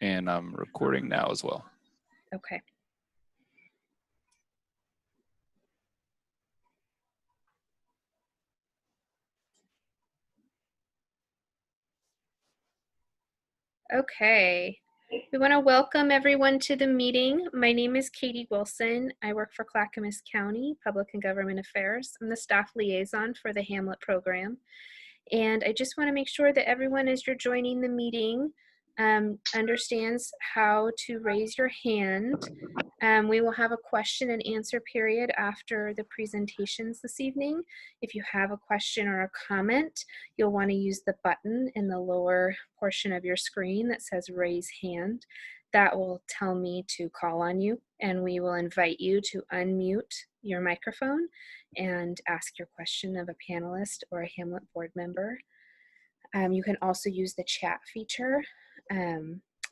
And I'm recording now as well. Okay. Okay. We want to welcome everyone to the meeting. My name is Katie Wilson. I work for Clackamas County Public and Government Affairs. I'm the staff liaison for the Hamlet program. And I just want to make sure that everyone, as you're joining the meeting, understands how to raise your hand. We will have a question and answer period after the presentations this evening. If you have a question or a comment, you'll want to use the button in the lower portion of your screen that says raise hand. That will tell me to call on you, and we will invite you to unmute your microphone and ask your question of a panelist or a Hamlet board member. You can also use the chat feature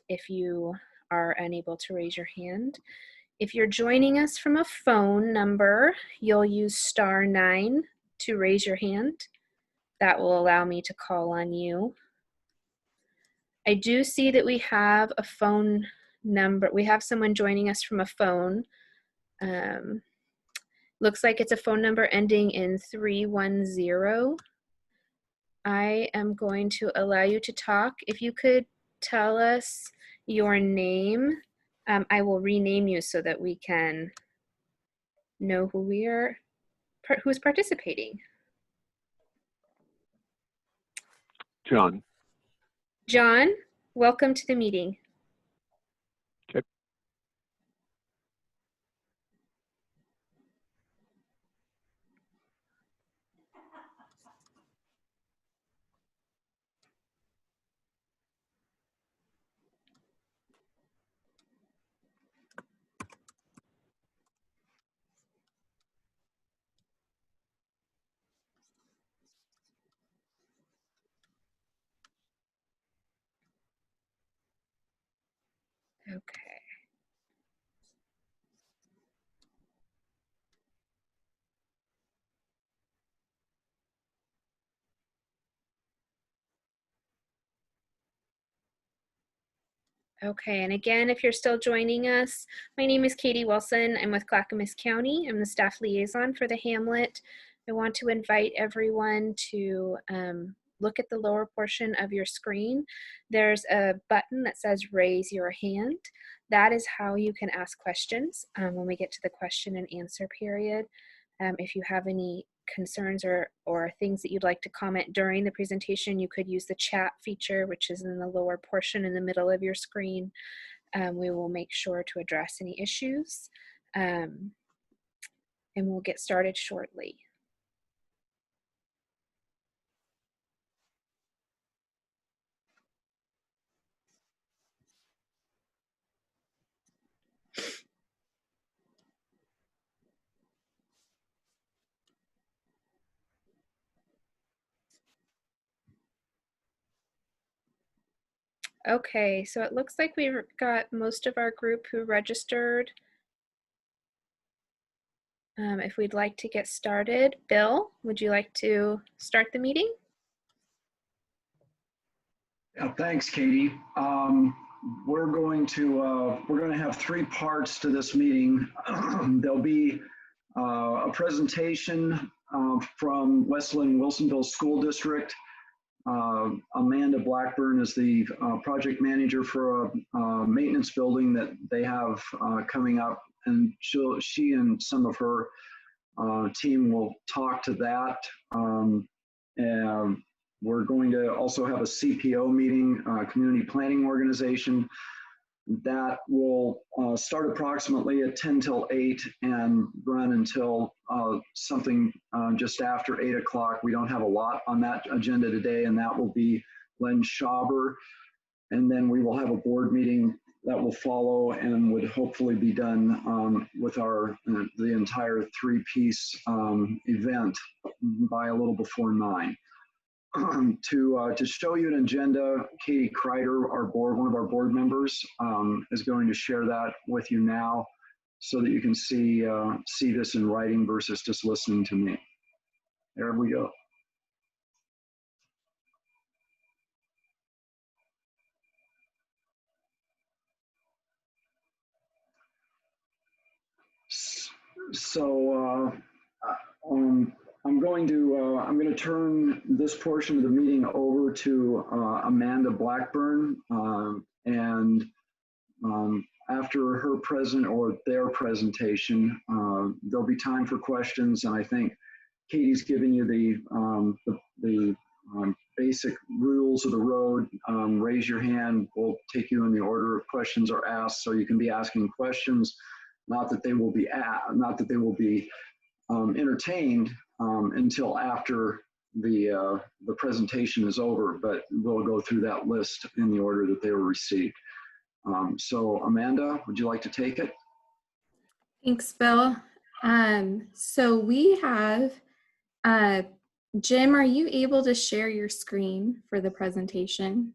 if you are unable to raise your hand. If you're joining us from a phone number, you'll use *9 to raise your hand. That will allow me to call on you. I do see that we have a phone number. We have someone joining us from a phone. Looks like it's a phone number ending in 310. I am going to allow you to talk. If you could tell us your name, I will rename you so that we can know who's participating. John. John, welcome to the meeting. Okay. Okay. Okay, and again, if you're still joining us, my name is Katie Wilson. I'm with Clackamas County. I'm the staff liaison for the Hamlet. I want to invite everyone to look at the lower portion of your screen. There's a button that says raise your hand. That is how you can ask questions when we get to the question and answer period. If you have any concerns or things that you'd like to comment during the presentation, you could use the chat feature, which is in the lower portion in the middle of your screen. We will make sure to address any issues, and we'll get started shortly. Okay, so it looks like we've got most of our group who registered. If we'd like to get started, Bill, would you like to start the meeting? Yeah, thanks, Katie. We're going to have three parts to this meeting. There'll be a presentation from Westland Wilsonville School District. Amanda Blackburn is the project manager for a maintenance building that they have coming up, and she and some of her team will talk to that. And we're going to also have a CPO meeting, community planning organization, that will start approximately at 10 till 8 and run until something just after 8 o'clock. We don't have a lot on that agenda today, and that will be Len Schauber. And then we will have a board meeting that will follow and would hopefully be done with the entire three-piece event by a little before 9. To show you an agenda, Katie Kreider, one of our board members, is going to share that with you now so that you can see this in writing versus just listening to me. There we go. So I'm going to turn this portion of the meeting over to Amanda Blackburn, and after her their presentation, there'll be time for questions. And I think Katie's giving you the basic rules of the road. Raise your hand. We'll take you in the order of questions are asked, so you can be asking questions. Not that they will be entertained until after the presentation is over, but we'll go through that list in the order that they were received. So Amanda, would you like to take it? Thanks, Bill. So we have, Jim, are you able to share your screen for the presentation?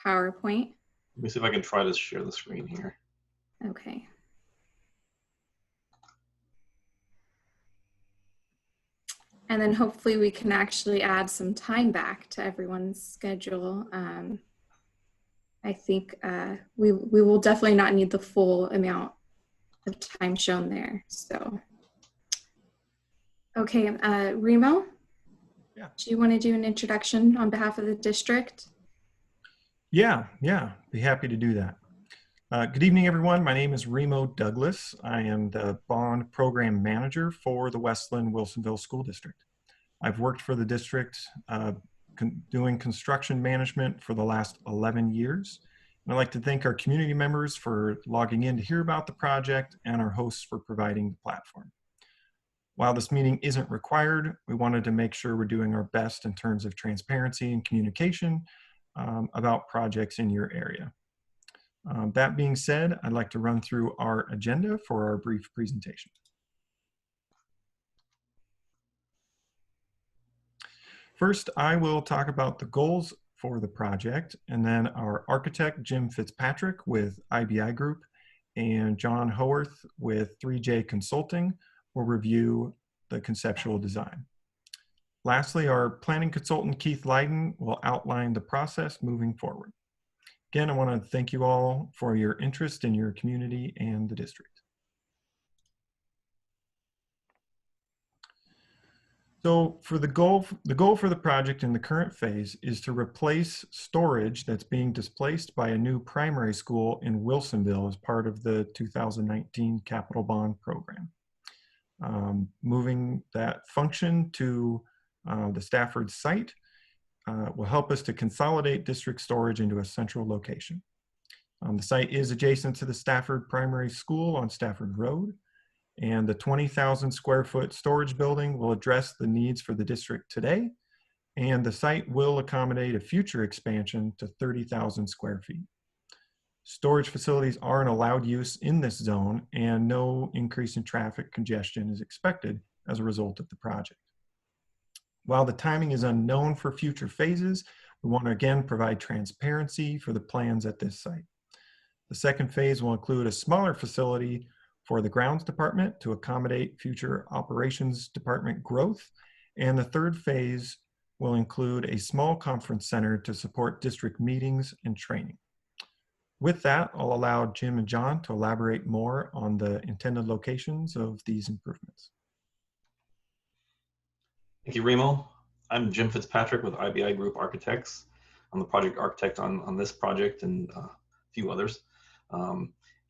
PowerPoint? Let me see if I can try to share the screen here. Okay. And then hopefully we can actually add some time back to everyone's schedule. I think we will definitely not need the full amount of time shown there. So, okay, Remo? Yeah. Do you want to do an introduction on behalf of the district? Yeah, be happy to do that. Good evening, everyone. My name is Remo Douglas. I am the Bond Program Manager for the Westland-Wilsonville School District. I've worked for the district doing construction management for the last 11 years. And I'd like to thank our community members for logging in to hear about the project and our hosts for providing the platform. While this meeting isn't required, we wanted to make sure we're doing our best in terms of transparency and communication about projects in your area. That being said, I'd like to run through our agenda for our brief presentation. First, I will talk about the goals for the project, and then our architect, Jim Fitzpatrick with IBI Group, and John Howarth with 3J Consulting will review the conceptual design. Lastly, our planning consultant, Keith Leiden, will outline the process moving forward. Again, I want to thank you all for your interest in your community and the district. So for the goal for the project in the current phase is to replace storage that's being displaced by a new primary school in Wilsonville as part of the 2019 Capital Bond Program. Moving that function to the Stafford site will help us to consolidate district storage into a central location. The site is adjacent to the Stafford Primary School on Stafford Road, and the 20,000 square foot storage building will address the needs for the district today, and the site will accommodate a future expansion to 30,000 square feet. Storage facilities are an allowed use in this zone, and no increase in traffic congestion is expected as a result of the project. While the timing is unknown for future phases, we want to again provide transparency for the plans at this site. The second phase will include a smaller facility for the grounds department to accommodate future operations department growth. And the third phase will include a small conference center to support district meetings and training. With that, I'll allow Jim and John to elaborate more on the intended locations of these improvements. Thank you, Remo. I'm Jim Fitzpatrick with IBI Group Architects. I'm the project architect on this project and a few others.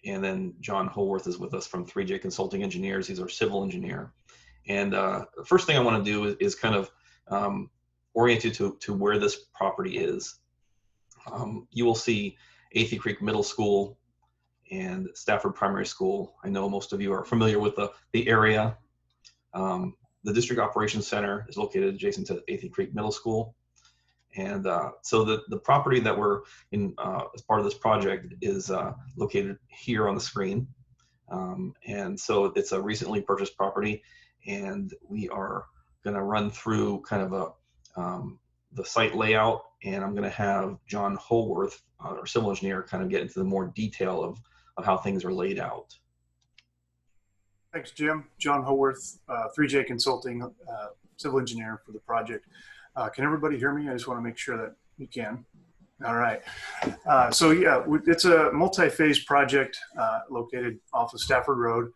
And then John Howarth is with us from 3J Consulting Engineers. He's our civil engineer. And the first thing I want to do is kind of orient you to where this property is. You will see Athey Creek Middle School and Stafford Primary School. I know most of you are familiar with the area. The District Operations Center is located adjacent to Athey Creek Middle School. And so the property that we're in as part of this project is located here on the screen. And so it's a recently purchased property, and we are going to run through kind of the site layout, and I'm going to have John Howarth, our civil engineer, kind of get into the more detail of how things are laid out. Thanks, Jim. John Howarth, 3J Consulting, civil engineer for the project. Can everybody hear me? I just want to make sure that you can. All right. So yeah, it's a multi-phase project located off of Stafford Road.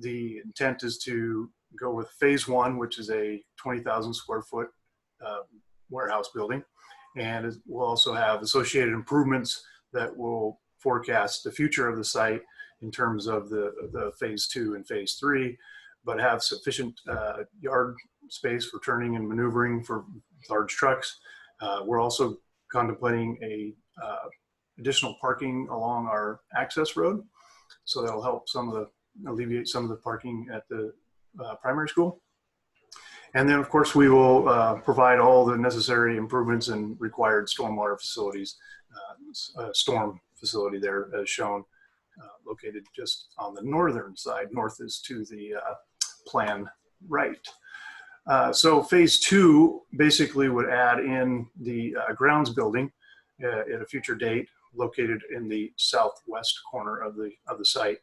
The intent is to go with phase one, which is a 20,000 square foot warehouse building. And we'll also have associated improvements that will forecast the future of the site in terms of the phase two and phase three, but have sufficient yard space for turning and maneuvering for large trucks. We're also contemplating a additional parking along our access road. So that'll help alleviate some of the parking at the primary school. And then of course we will provide all the necessary improvements and required stormwater facilities, storm facility there as shown, located just on the northern side. North is to the plan right. So phase two basically would add in the grounds building at a future date, located in the southwest corner of the site.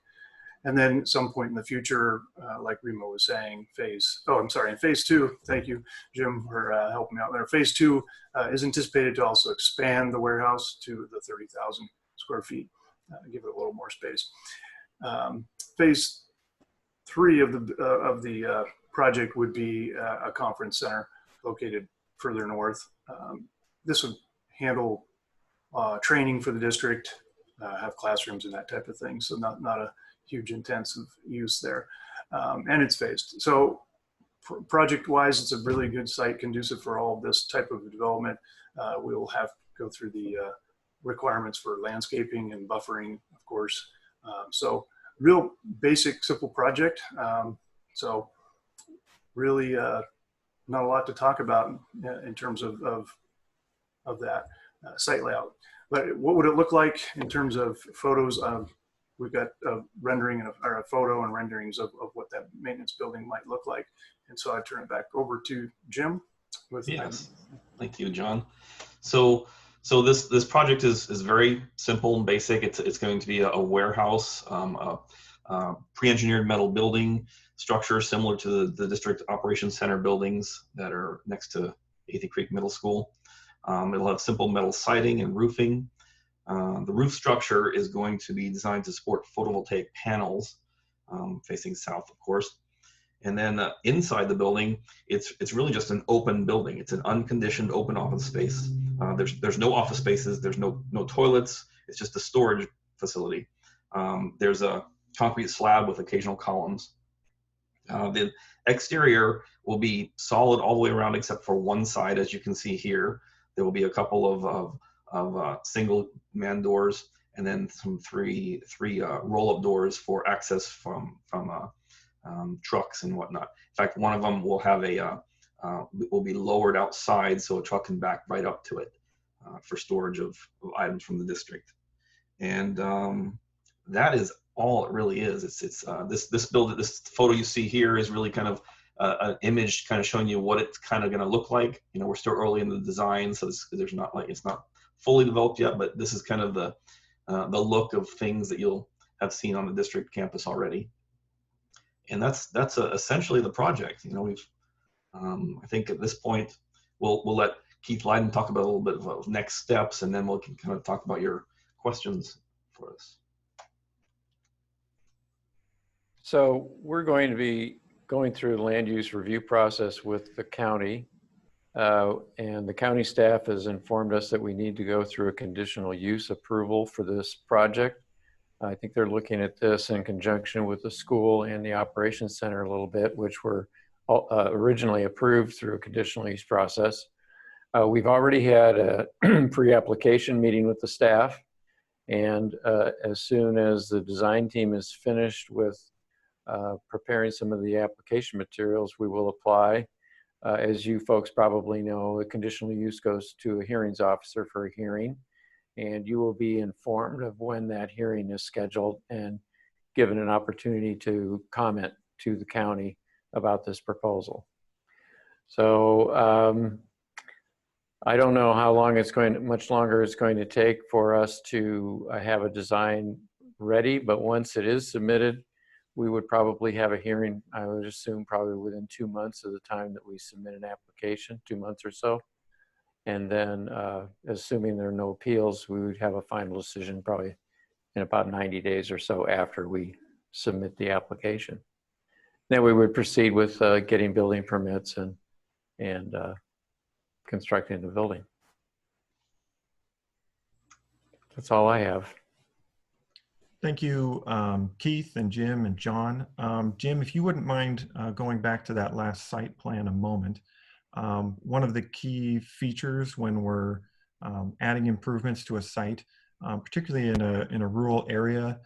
And then at some point in the future, like Remo was saying, in phase two, thank you, Jim, for helping me out there. Phase two is anticipated to also expand the warehouse to the 30,000 square feet, give it a little more space. Phase three of the project would be a conference center located further north. This would handle training for the district, have classrooms and that type of thing. So not a huge intensive use there. And it's phased. So project wise, it's a really good site, conducive for all of this type of development. We will have to go through the requirements for landscaping and buffering, of course. So real basic, simple project. So really not a lot to talk about in terms of that site layout. But what would it look like in terms of photos? We've got a rendering or a photo and renderings of what that maintenance building might look like. And so I turn it back over to Jim. Yes, thank you, John. So this project is very simple and basic. It's going to be a warehouse, pre-engineered metal building structure similar to the district operations center buildings that are next to Athey Creek Middle School. It'll have simple metal siding and roofing. The roof structure is going to be designed to support photovoltaic panels facing south, of course. And then inside the building, it's really just an open building. It's an unconditioned open office space. There's no office spaces. There's no toilets. It's just a storage facility. There's a concrete slab with occasional columns. The exterior will be solid all the way around except for one side, as you can see here. There will be a couple of single man doors and then some three roll-up doors for access from trucks and whatnot. In fact, one of them will have will be lowered outside so a truck can back right up to it for storage of items from the district. And that is all it really is. This photo you see here is really kind of an image kind of showing you what it's kind of going to look like. You know, we're still early in the design, so it's not fully developed yet, but this is kind of the look of things that you'll have seen on the district campus already. And that's essentially the project. You know, I think at this point we'll let Keith Leiden talk about a little bit of next steps, and then we'll kind of talk about your questions for us. So we're going to be going through the land use review process with the county, and the county staff has informed us that we need to go through a conditional use approval for this project. I think they're looking at this in conjunction with the school and the operations center a little bit, which were originally approved through a conditional use process. We've already had a pre-application meeting with the staff, and as soon as the design team is finished with preparing some of the application materials, we will apply. As you folks probably know, a conditional use goes to a hearings officer for a hearing, and you will be informed of when that hearing is scheduled and given an opportunity to comment to the county about this proposal. So I don't know how long much longer it's going to take for us to have a design ready, but once it is submitted, we would probably have a hearing, I would assume probably within 2 months of the time that we submit an application, 2 months or so. And then assuming there are no appeals, we would have a final decision probably in about 90 days or so after we submit the application. Then we would proceed with getting building permits and constructing the building. That's all I have. Thank you, Keith and Jim and John. Jim, if you wouldn't mind going back to that last site plan a moment. One of the key features when we're adding improvements to a site, particularly in a rural area,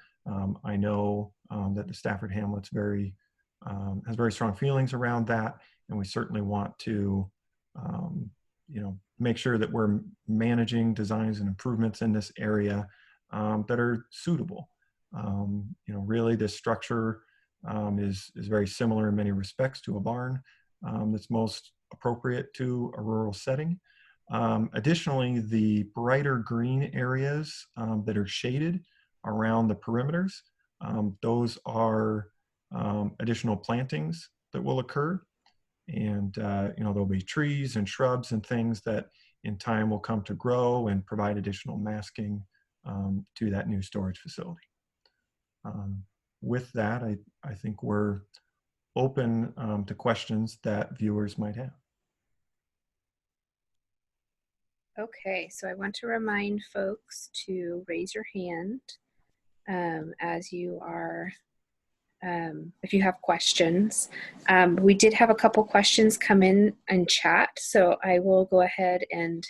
I know that the Stafford Hamlet's has very strong feelings around that, and we certainly want to make sure that we're managing designs and improvements in this area that are suitable. Really this structure is very similar in many respects to a barn that's most appropriate to a rural setting. Additionally, the brighter green areas that are shaded around the perimeters, those are additional plantings that will occur. And there'll be trees and shrubs and things that in time will come to grow and provide additional masking to that new storage facility. With that, I think we're open to questions that viewers might have. Okay, so I want to remind folks to raise your hand as you are, if you have questions. We did have a couple questions come in chat, so I will go ahead and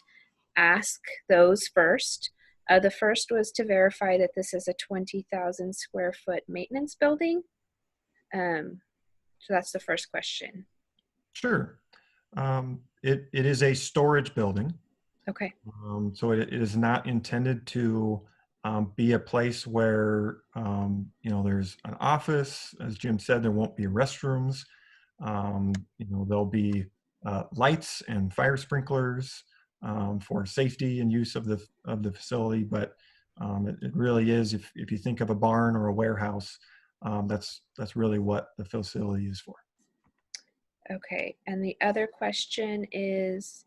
ask those first. The first was to verify that this is a 20,000 square foot maintenance building. So that's the first question. Sure. It is a storage building. Okay. So it is not intended to be a place where, there's an office. As Jim said, there won't be restrooms. There'll be lights and fire sprinklers for safety and use of the facility. But it really is, if you think of a barn or a warehouse, that's really what the facility is for. Okay. And the other question is,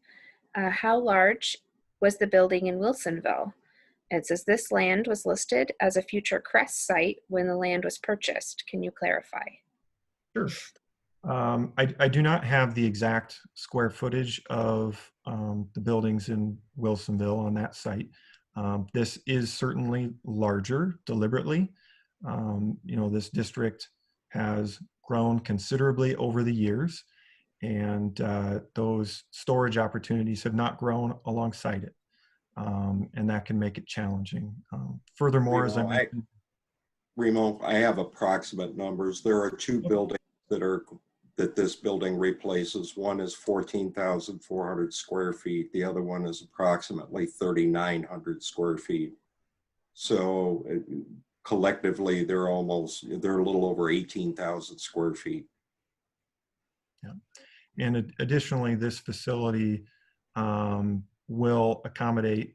how large was the building in Wilsonville? It says this land was listed as a future CREST site when the land was purchased. Can you clarify? Sure. I do not have the exact square footage of the buildings in Wilsonville on that site. This is certainly larger deliberately. This district has grown considerably over the years, and those storage opportunities have not grown alongside it. And that can make it challenging. Furthermore, as I mentioned, Remo, I have approximate numbers. There are two buildings that this building replaces. One is 14,400 square feet. The other one is approximately 3,900 square feet. So collectively, they're a little over 18,000 square feet. Yeah. And additionally, this facility will accommodate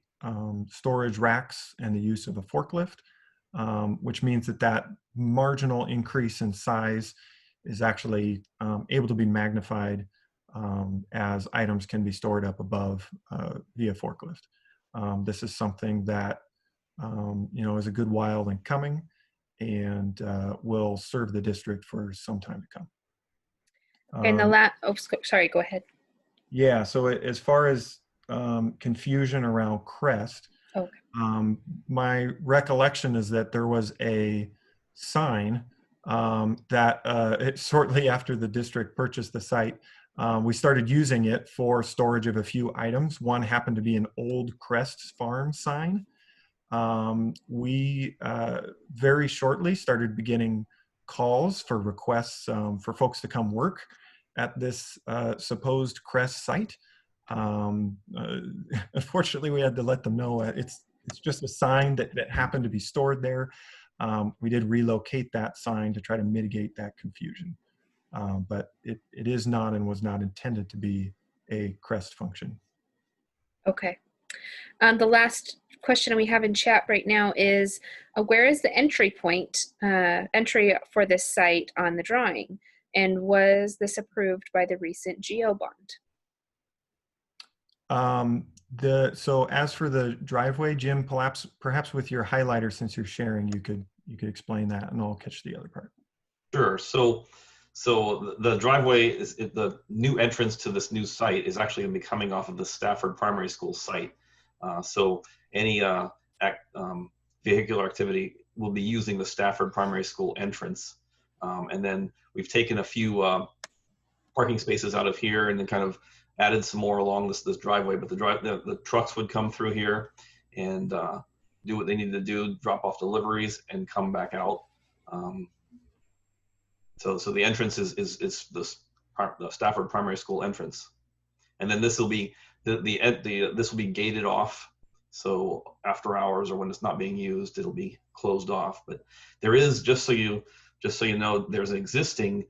storage racks and the use of a forklift, which means that marginal increase in size is actually able to be magnified as items can be stored up above via forklift. This is something that is a good while in coming and will serve the district for some time to come. And sorry, go ahead. Yeah, so as far as confusion around CREST, okay. My recollection is that there was a sign that shortly after the district purchased the site, we started using it for storage of a few items. One happened to be an old CREST farm sign. We very shortly started beginning calls for requests for folks to come work at this supposed CREST site. Unfortunately, we had to let them know it's just a sign that happened to be stored there. We did relocate that sign to try to mitigate that confusion. But it is not and was not intended to be a CREST function. Okay. The last question we have in chat right now is, where is the entry for this site on the drawing? And was this approved by the recent GO bond? So as for the driveway, Jim, perhaps with your highlighter, since you're sharing, you could explain that, and I'll catch the other part. Sure. So So the driveway is the new entrance to this new site is actually going to be coming off of the Stafford Primary School site. So any vehicular activity will be using the Stafford Primary School entrance. And then we've taken a few parking spaces out of here and then kind of added some more along this driveway. But the trucks would come through here and do what they need to do, drop off deliveries, and come back out. So the entrance is the Stafford Primary School entrance, and then this will be this will be gated off. So after hours or when it's not being used, it'll be closed off. But there is, just so you know, there's an existing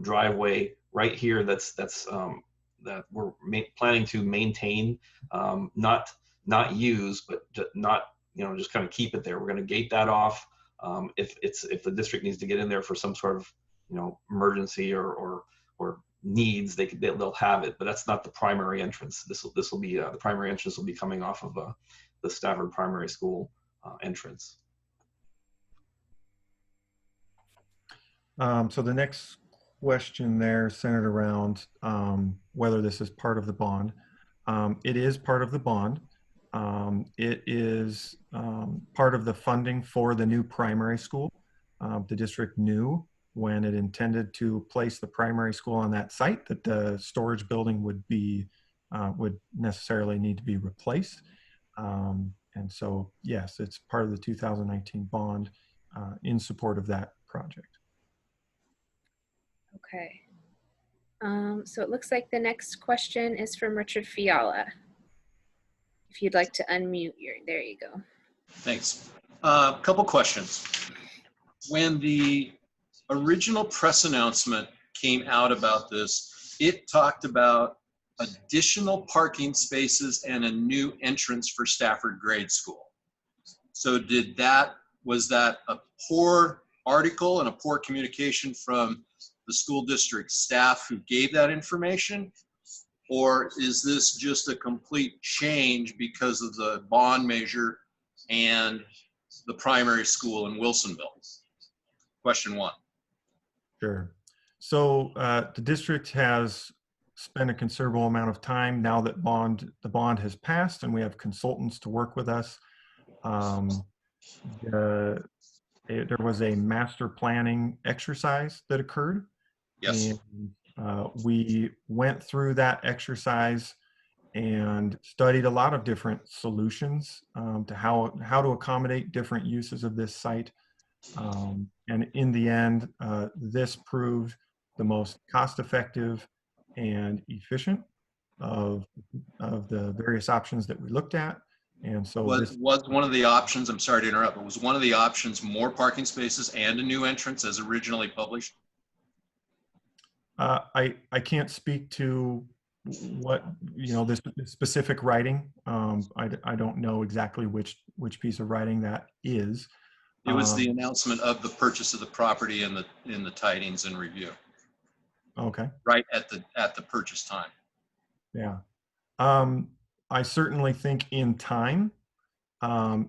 driveway right here that we're planning to maintain, not use, but not, just kind of keep it there. We're going to gate that off. If the district needs to get in there for some sort of emergency or needs, they'll have it, but that's not the primary entrance. This will be the primary entrance will be coming off of the Stafford Primary School entrance. So the next question there centered around whether this is part of the bond. It is part of the bond. It is part of the funding for the new primary school. The district knew when it intended to place the primary school on that site that the storage building would necessarily need to be replaced. And so, yes, it's part of the 2019 bond in support of that project. Okay. So it looks like the next question is from Richard Fiala. If you'd like to unmute there you go. Thanks. Couple questions. When the original press announcement came out about this, it talked about additional parking spaces and a new entrance for Stafford Grade School. So was that a poor article and a poor communication from the school district staff who gave that information? Or is this just a complete change because of the bond measure and the primary school in Wilsonville? Question one. Sure. So the district has spent a considerable amount of time now that the bond has passed and we have consultants to work with us. There was a master planning exercise that occurred. Yes. And we went through that exercise and studied a lot of different solutions to how to accommodate different uses of this site. And in the end, this proved the most cost-effective and efficient of the various options that we looked at. And so was one of the options, I'm sorry to interrupt, but was one of the options more parking spaces and a new entrance as originally published? I can't speak to what, this specific writing. I don't know exactly which piece of writing that is. It was the announcement of the purchase of the property in the tidings and review. Okay. Right at the purchase time. Yeah. I certainly think in time,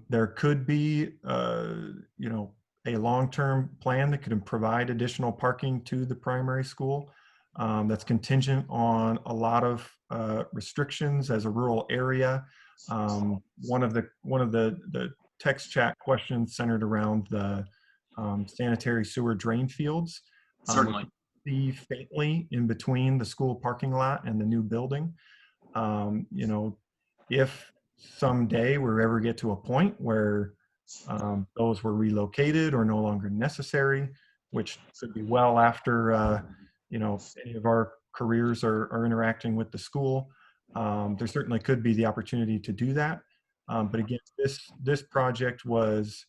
there could be, a long-term plan that could provide additional parking to the primary school. That's contingent on a lot of restrictions as a rural area. One of the text chat questions centered around the sanitary sewer drain fields. Certainly. See faintly in between the school parking lot and the new building. If someday we ever get to a point where those were relocated or no longer necessary, which could be well after any of our careers are interacting with the school, there certainly could be the opportunity to do that. But again, this project was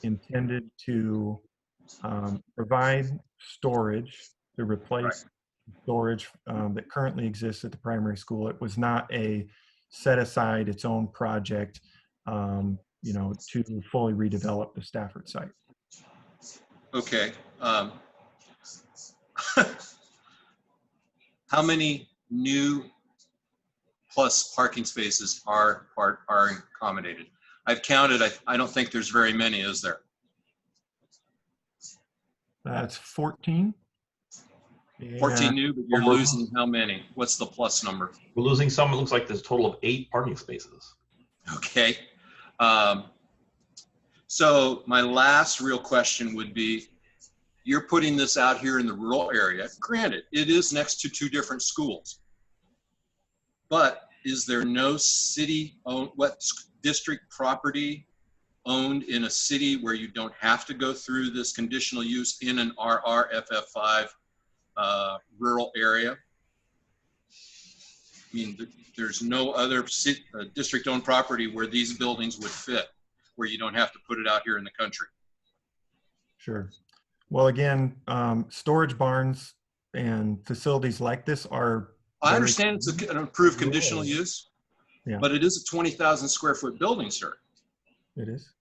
intended to provide storage to replace storage that currently exists at the primary school. It was not a set aside its own project, to fully redevelop the Stafford site. Okay. How many new plus parking spaces are accommodated? I've counted. I don't think there's very many, is there? That's 14. 14 new, but you're we're- losing how many? What's the plus number? We're losing some. It looks like there's a total of 8 parking spaces. Okay. So my last real question would be, you're putting this out here in the rural area. Granted, it is next to 2 different schools. But is there no city-owned, district property owned in a city where you don't have to go through this conditional use in an RRFF5 rural area? I mean, there's no other district-owned property where these buildings would fit, where you don't have to put it out here in the country. Sure. Well, again, storage barns and facilities like this are. I understand it's an approved conditional use, yeah. But it is a 20,000 square foot building, sir. It is.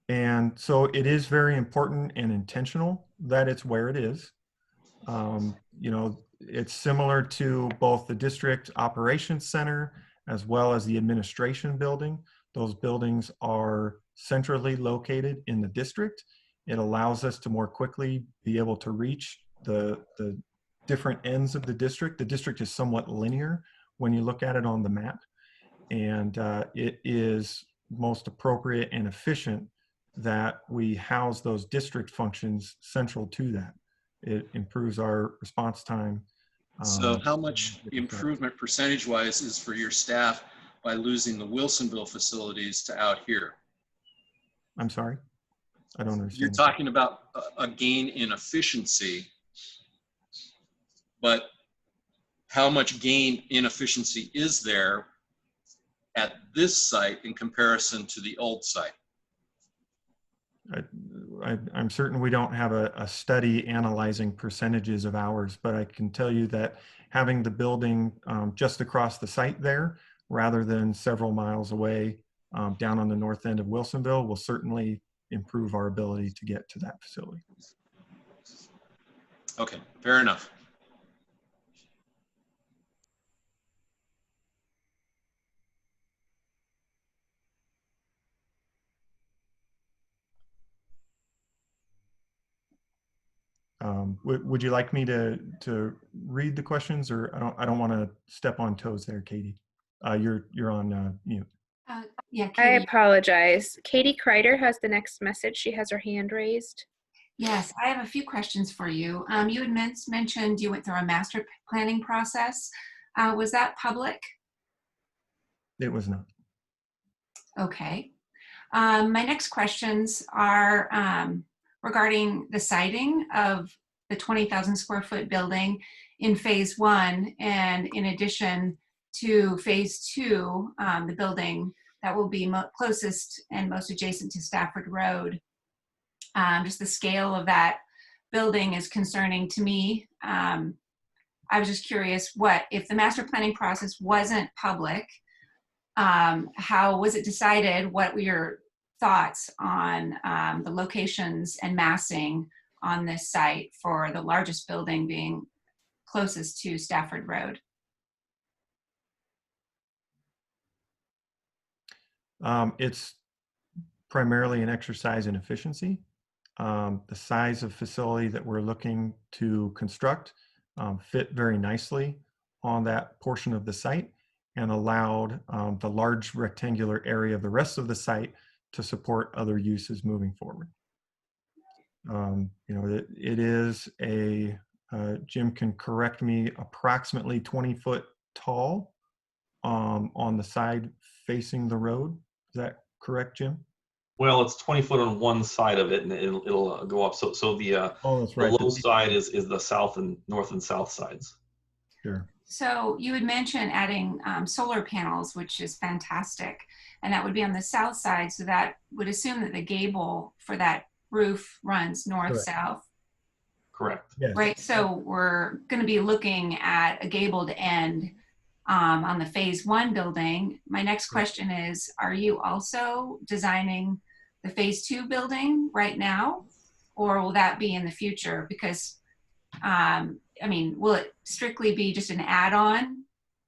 And so it is very important and intentional that it's where it is. You know, it's similar to both the district operations center as well as the administration building. Those buildings are centrally located in the district. It allows us to more quickly be able to reach the different ends of the district. The district is somewhat linear when you look at it on the map. And it is most appropriate and efficient that we house those district functions central to that. It improves our response time. So how much improvement percentage-wise is for your staff by losing the Wilsonville facilities to out here? I'm sorry? I don't understand. You're talking about a gain in efficiency, but how much gain in efficiency is there at this site in comparison to the old site? I'm certain we don't have a study analyzing percentages of hours, but I can tell you that having the building just across the site there, rather than several miles away down on the north end of Wilsonville, will certainly improve our ability to get to that facility. Okay, fair enough. Would you like me to read the questions, or I don't want to step on toes there, Katie? You're on mute. Yeah, I Katie. apologize. Katie Kreider has the next message. She has her hand raised. Yes, I have a few questions for you. You had mentioned you went through a master planning process. Was that public? It was not. Okay. My next questions are regarding the siting of the 20,000 square foot building in phase 1, and in addition to phase 2, the building that will be closest and most adjacent to Stafford Road. Just the scale of that building is concerning to me. I was just curious, if the master planning process wasn't public, how was it decided? What were your thoughts on the locations and massing on this site for the largest building being closest to Stafford Road? It's primarily an exercise in efficiency. The size of facility that we're looking to construct fit very nicely on that portion of the site, and allowed the large rectangular area of the rest of the site to support other uses moving forward. You know, it is Jim can correct me, approximately 20 foot tall on the side facing the road. Is that correct, Jim? Well, it's 20 foot on one side of it, and it'll go up. So the that's right. The low side is the south and north and south sides. Sure. So you had mentioned adding solar panels, which is fantastic, and that would be on the south side. So that would assume that the gable for that roof runs north-south. Correct. Yes. Right. So we're going to be looking at a gabled end on the phase 1 building. My next question is, are you also designing the phase 2 building right now, or will that be in the future? Because I mean, will it strictly be just an add-on,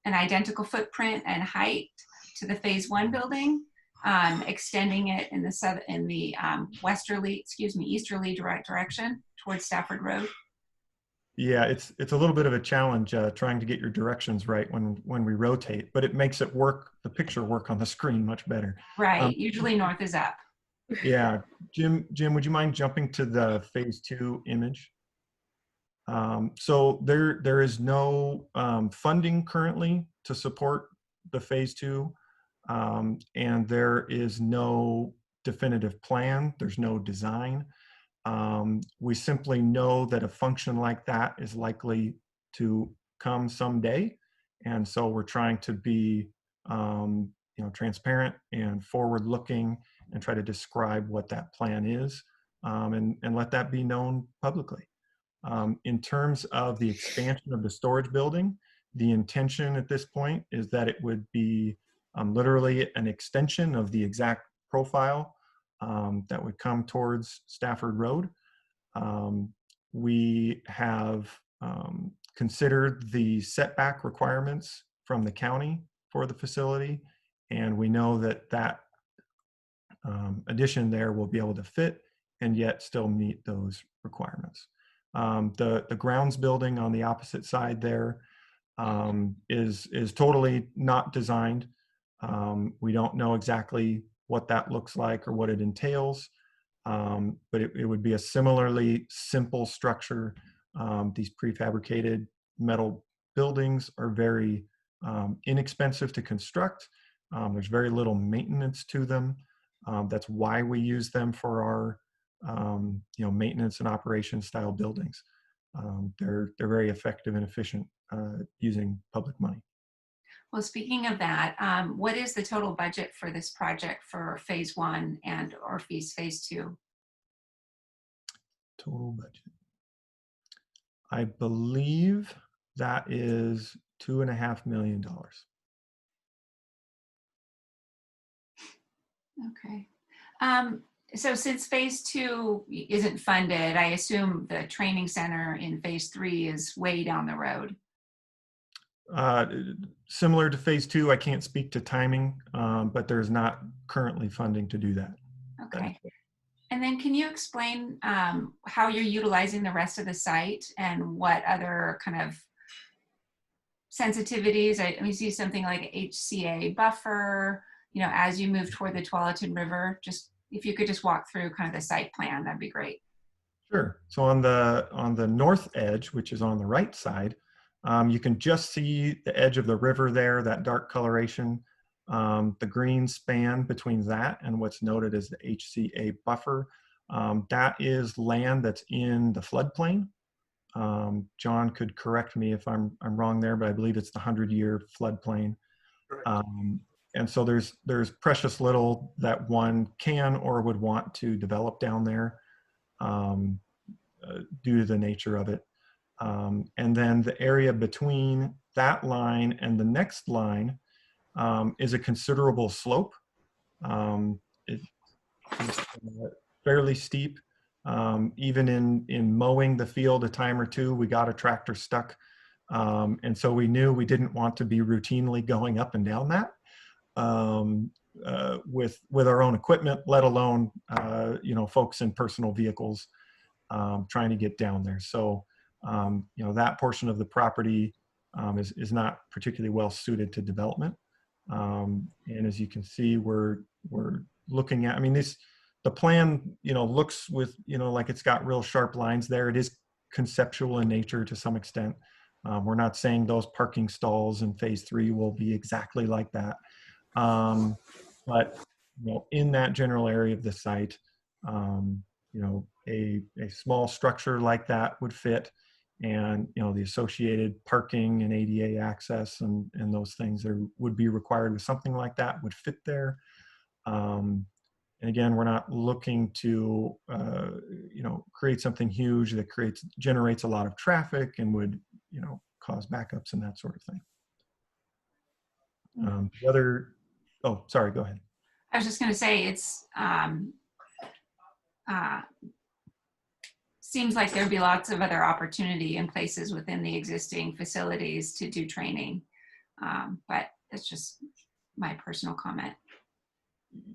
an identical footprint and height to the phase 1 building, extending it in the easterly direction towards Stafford Road? Yeah, it's a little bit of a challenge trying to get your directions right when we rotate, but it makes it work, the picture work on the screen much better. Right. Usually north is up. Yeah, Jim, would you mind jumping to the phase 2 image? So there is no funding currently to support the phase 2, and there is no definitive plan. There's no design. We simply know that a function like that is likely to come someday, and so we're trying to be transparent and forward-looking and try to describe what that plan is, and let that be known publicly. In terms of the expansion of the storage building, the intention at this point is that it would be literally an extension of the exact profile that would come towards Stafford Road. We have considered the setback requirements from the county for the facility, and we know that that addition there will be able to fit and yet still meet those requirements. The grounds building on the opposite side there is totally not designed. We don't know exactly what that looks like or what it entails, but it would be a similarly simple structure. These prefabricated metal buildings are very inexpensive to construct. There's very little maintenance to them. That's why we use them for our maintenance and operation style buildings. They're very effective and efficient using public money. Well, speaking of that, what is the total budget for this project for phase 1 and or phase 2? Total budget. I believe that is $2.5 million. Okay. So since phase 2 isn't funded, I assume the training center in phase 3 is way down the road. Similar to phase 2, I can't speak to timing, but there's not currently funding to do that. Okay. And then can you explain how you're utilizing the rest of the site and what other kind of sensitivities? I see something like HCA buffer, as you move toward the Tualatin River. Just if you could just walk through kind of the site plan, that'd be great. Sure. So on the north edge, which is on the right side, you can just see the edge of the river there, that dark coloration. The green span between that and what's noted as the HCA buffer. That is land that's in the floodplain. John could correct me if I'm wrong there, but I believe it's the 100-year floodplain. And so there's precious little that one can or would want to develop down there due to the nature of it. And then the area between that line and the next line is a considerable slope. It's fairly steep. Even in mowing the field a time or two, we got a tractor stuck. And so we knew we didn't want to be routinely going up and down that with our own equipment, let alone folks in personal vehicles trying to get down there. So that portion of the property is not particularly well suited to development. And as you can see, we're looking at, the plan, looks with, like it's got real sharp lines there. It is conceptual in nature to some extent. We're not saying those parking stalls in phase 3 will be exactly like that. But, in that general area of the site, a small structure like that would fit. And, the associated parking and ADA access and those things that would be required with something like that would fit there. And again, we're not looking to, create something huge that generates a lot of traffic and would, cause backups and that sort of thing. Oh, sorry, go ahead. I was just going to say it's seems like there'd be lots of other opportunity in places within the existing facilities to do training, but it's just my personal comment.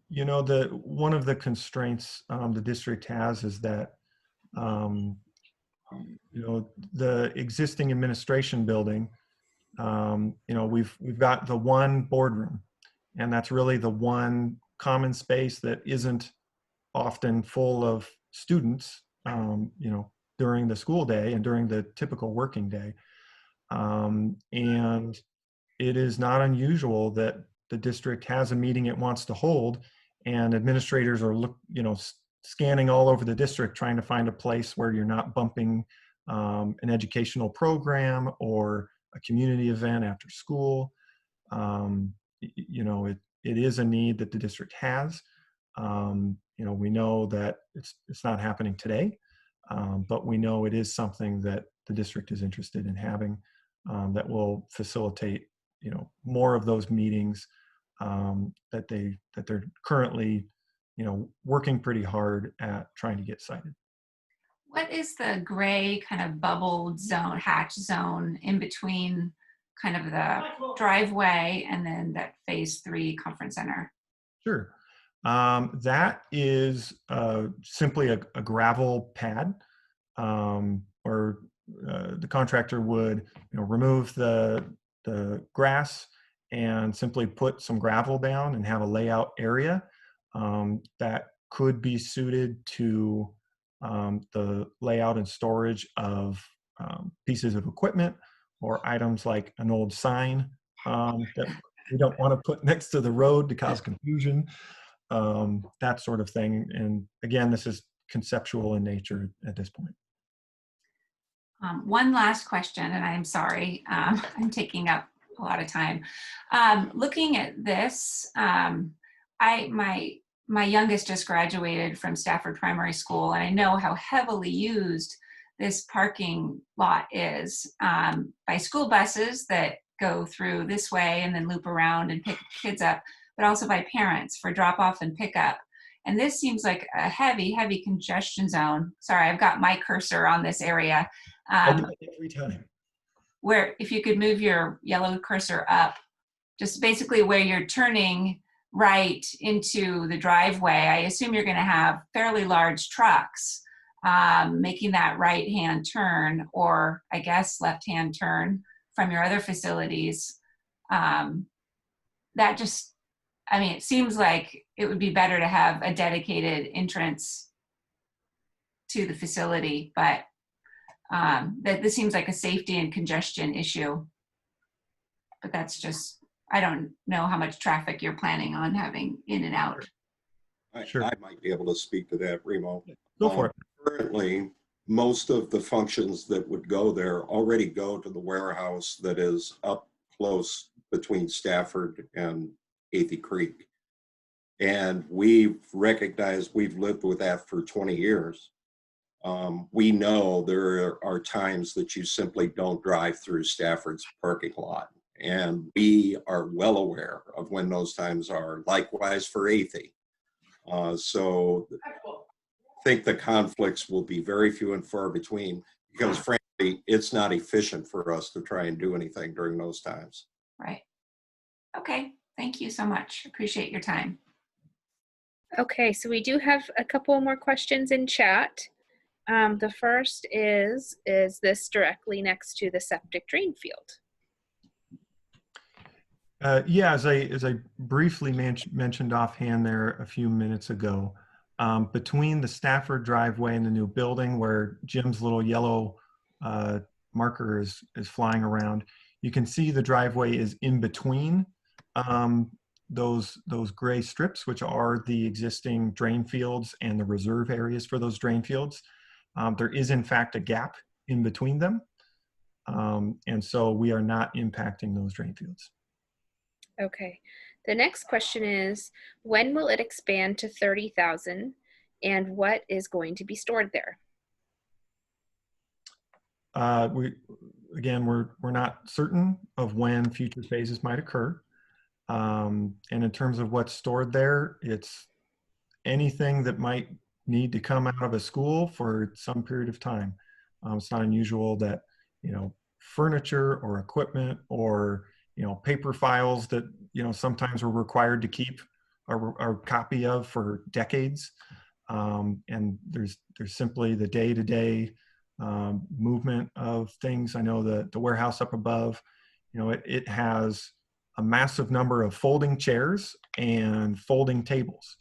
One of the constraints the district has is that the existing administration building, we've got the one boardroom, and that's really the one common space that isn't often full of students, during the school day and during the typical working day. And it is not unusual that the district has a meeting it wants to hold, and administrators are scanning all over the district trying to find a place where you're not bumping an educational program or a community event after school. It is a need that the district has. We know that it's not happening today, but we know it is something that the district is interested in having, that will facilitate more of those meetings that they're currently working pretty hard at trying to get cited. What is the gray kind of bubbled zone, hatch zone in between kind of the driveway and then that phase 3 conference center? Sure. That is simply a gravel pad, where the contractor would remove the grass and simply put some gravel down and have a layout area that could be suited to the layout and storage of pieces of equipment or items like an old sign that we don't want to put next to the road to cause confusion, that sort of thing. And again, this is conceptual in nature at this point. One last question, and I'm sorry, I'm taking up a lot of time. Looking at this, my youngest just graduated from Stafford Primary School, and I know how heavily used this parking lot is by school buses that go through this way and then loop around and pick kids up, but also by parents for drop off and pick up. And this seems like a heavy, heavy congestion zone. Sorry, I've got my cursor on this area. Every time. Where if you could move your yellow cursor up, just basically where you're turning right into the driveway, I assume you're going to have fairly large trucks making that right-hand turn, or I guess left-hand turn from your other facilities. That just, it seems like it would be better to have a dedicated entrance to the facility, but that this seems like a safety and congestion issue. But that's just, I don't know how much traffic you're planning on having in and out. I might be able to speak to that, Remo. Go for it. Currently, most of the functions that would go there already go to the warehouse that is up close between Stafford and Athey Creek. And we've recognized, we've lived with that for 20 years. We know there are times that you simply don't drive through Stafford's parking lot. And we are well aware of when those times are. Likewise for Athey. So I think the conflicts will be very few and far between, because frankly, it's not efficient for us to try and do anything during those times. Right. Okay. Thank you so much. Appreciate your time. Okay, so we do have a couple more questions in chat. The first is this directly next to the septic drain field? Yeah, as I briefly mentioned offhand there a few minutes ago, between the Stafford driveway and the new building where Jim's little yellow marker is flying around, you can see the driveway is in between those gray strips, which are the existing drain fields and the reserve areas for those drain fields. There is in fact a gap in between them. And so we are not impacting those drain fields. Okay. The next question is, when will it expand to 30,000 and what is going to be stored there? We're not certain of when future phases might occur. And in terms of what's stored there, it's anything that might need to come out of a school for some period of time. It's not unusual that, furniture or equipment or, paper files that, sometimes we're required to keep a copy of for decades. And there's simply the day-to-day movement of things. I know the warehouse up above, it has a massive number of folding chairs and folding tables.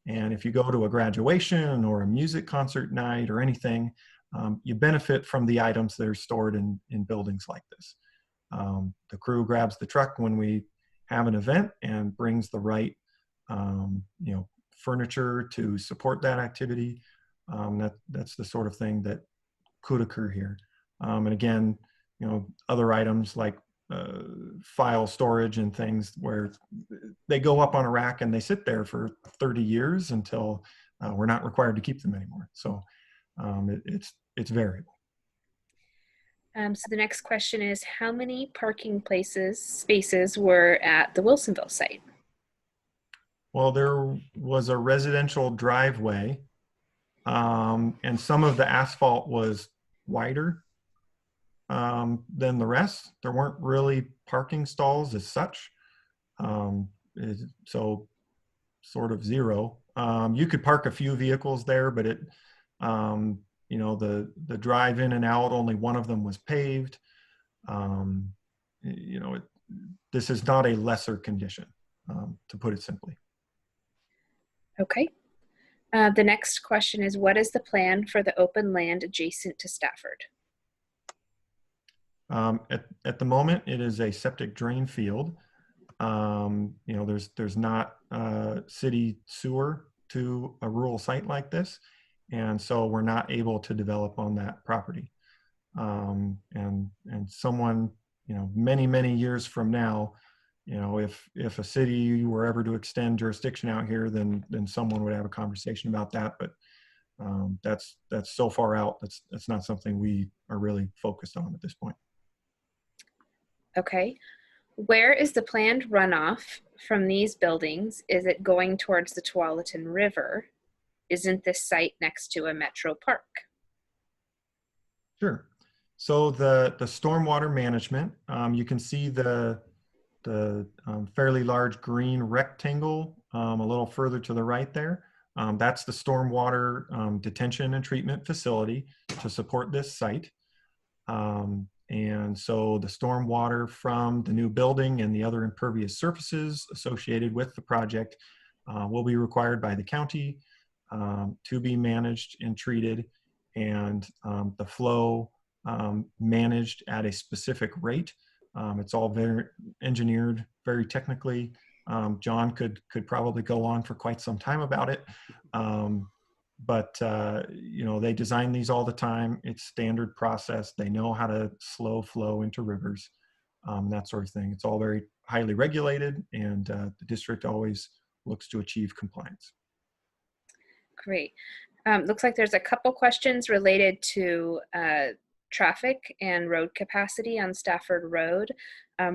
And if you go to a graduation or a music concert night or anything, you benefit from the items that are stored in buildings like this. The crew grabs the truck when we have an event and brings the right, furniture to support that activity. That's the sort of thing that could occur here. And again, other items like file storage and things where they go up on a rack and they sit there for 30 years until we're not required to keep them anymore. So it's variable. So the next question is, how many parking spaces were at the Wilsonville site? Well, there was a residential driveway, and some of the asphalt was wider than the rest. There weren't really parking stalls as such, so sort of zero. You could park a few vehicles there, but the drive in and out, only one of them was paved. This is not a lesser condition, to put it simply. Okay. The next question is, what is the plan for the open land adjacent to Stafford? At the moment, it is a septic drain field. There's not city sewer to a rural site like this, and so we're not able to develop on that property. And someone, many years from now, if a city were ever to extend jurisdiction out here, then someone would have a conversation about that. But that's so far out. That's not something we are really focused on at this point. Okay. Where is the planned runoff from these buildings? Is it going towards the Tualatin River? Isn't this site next to a metro park? Sure. So the stormwater management, you can see the fairly large green rectangle a little further to the right there. That's the stormwater detention and treatment facility to support this site. And so the stormwater from the new building and the other impervious surfaces associated with the project will be required by the county to be managed and treated, and the flow managed at a specific rate. It's all very engineered, very technically. John could probably go on for quite some time about it. But they design these all the time. It's standard process. They know how to slow flow into rivers, that sort of thing. It's all very highly regulated, and the district always looks to achieve compliance. Great. Looks like there's a couple questions related to traffic and road capacity on Stafford Road.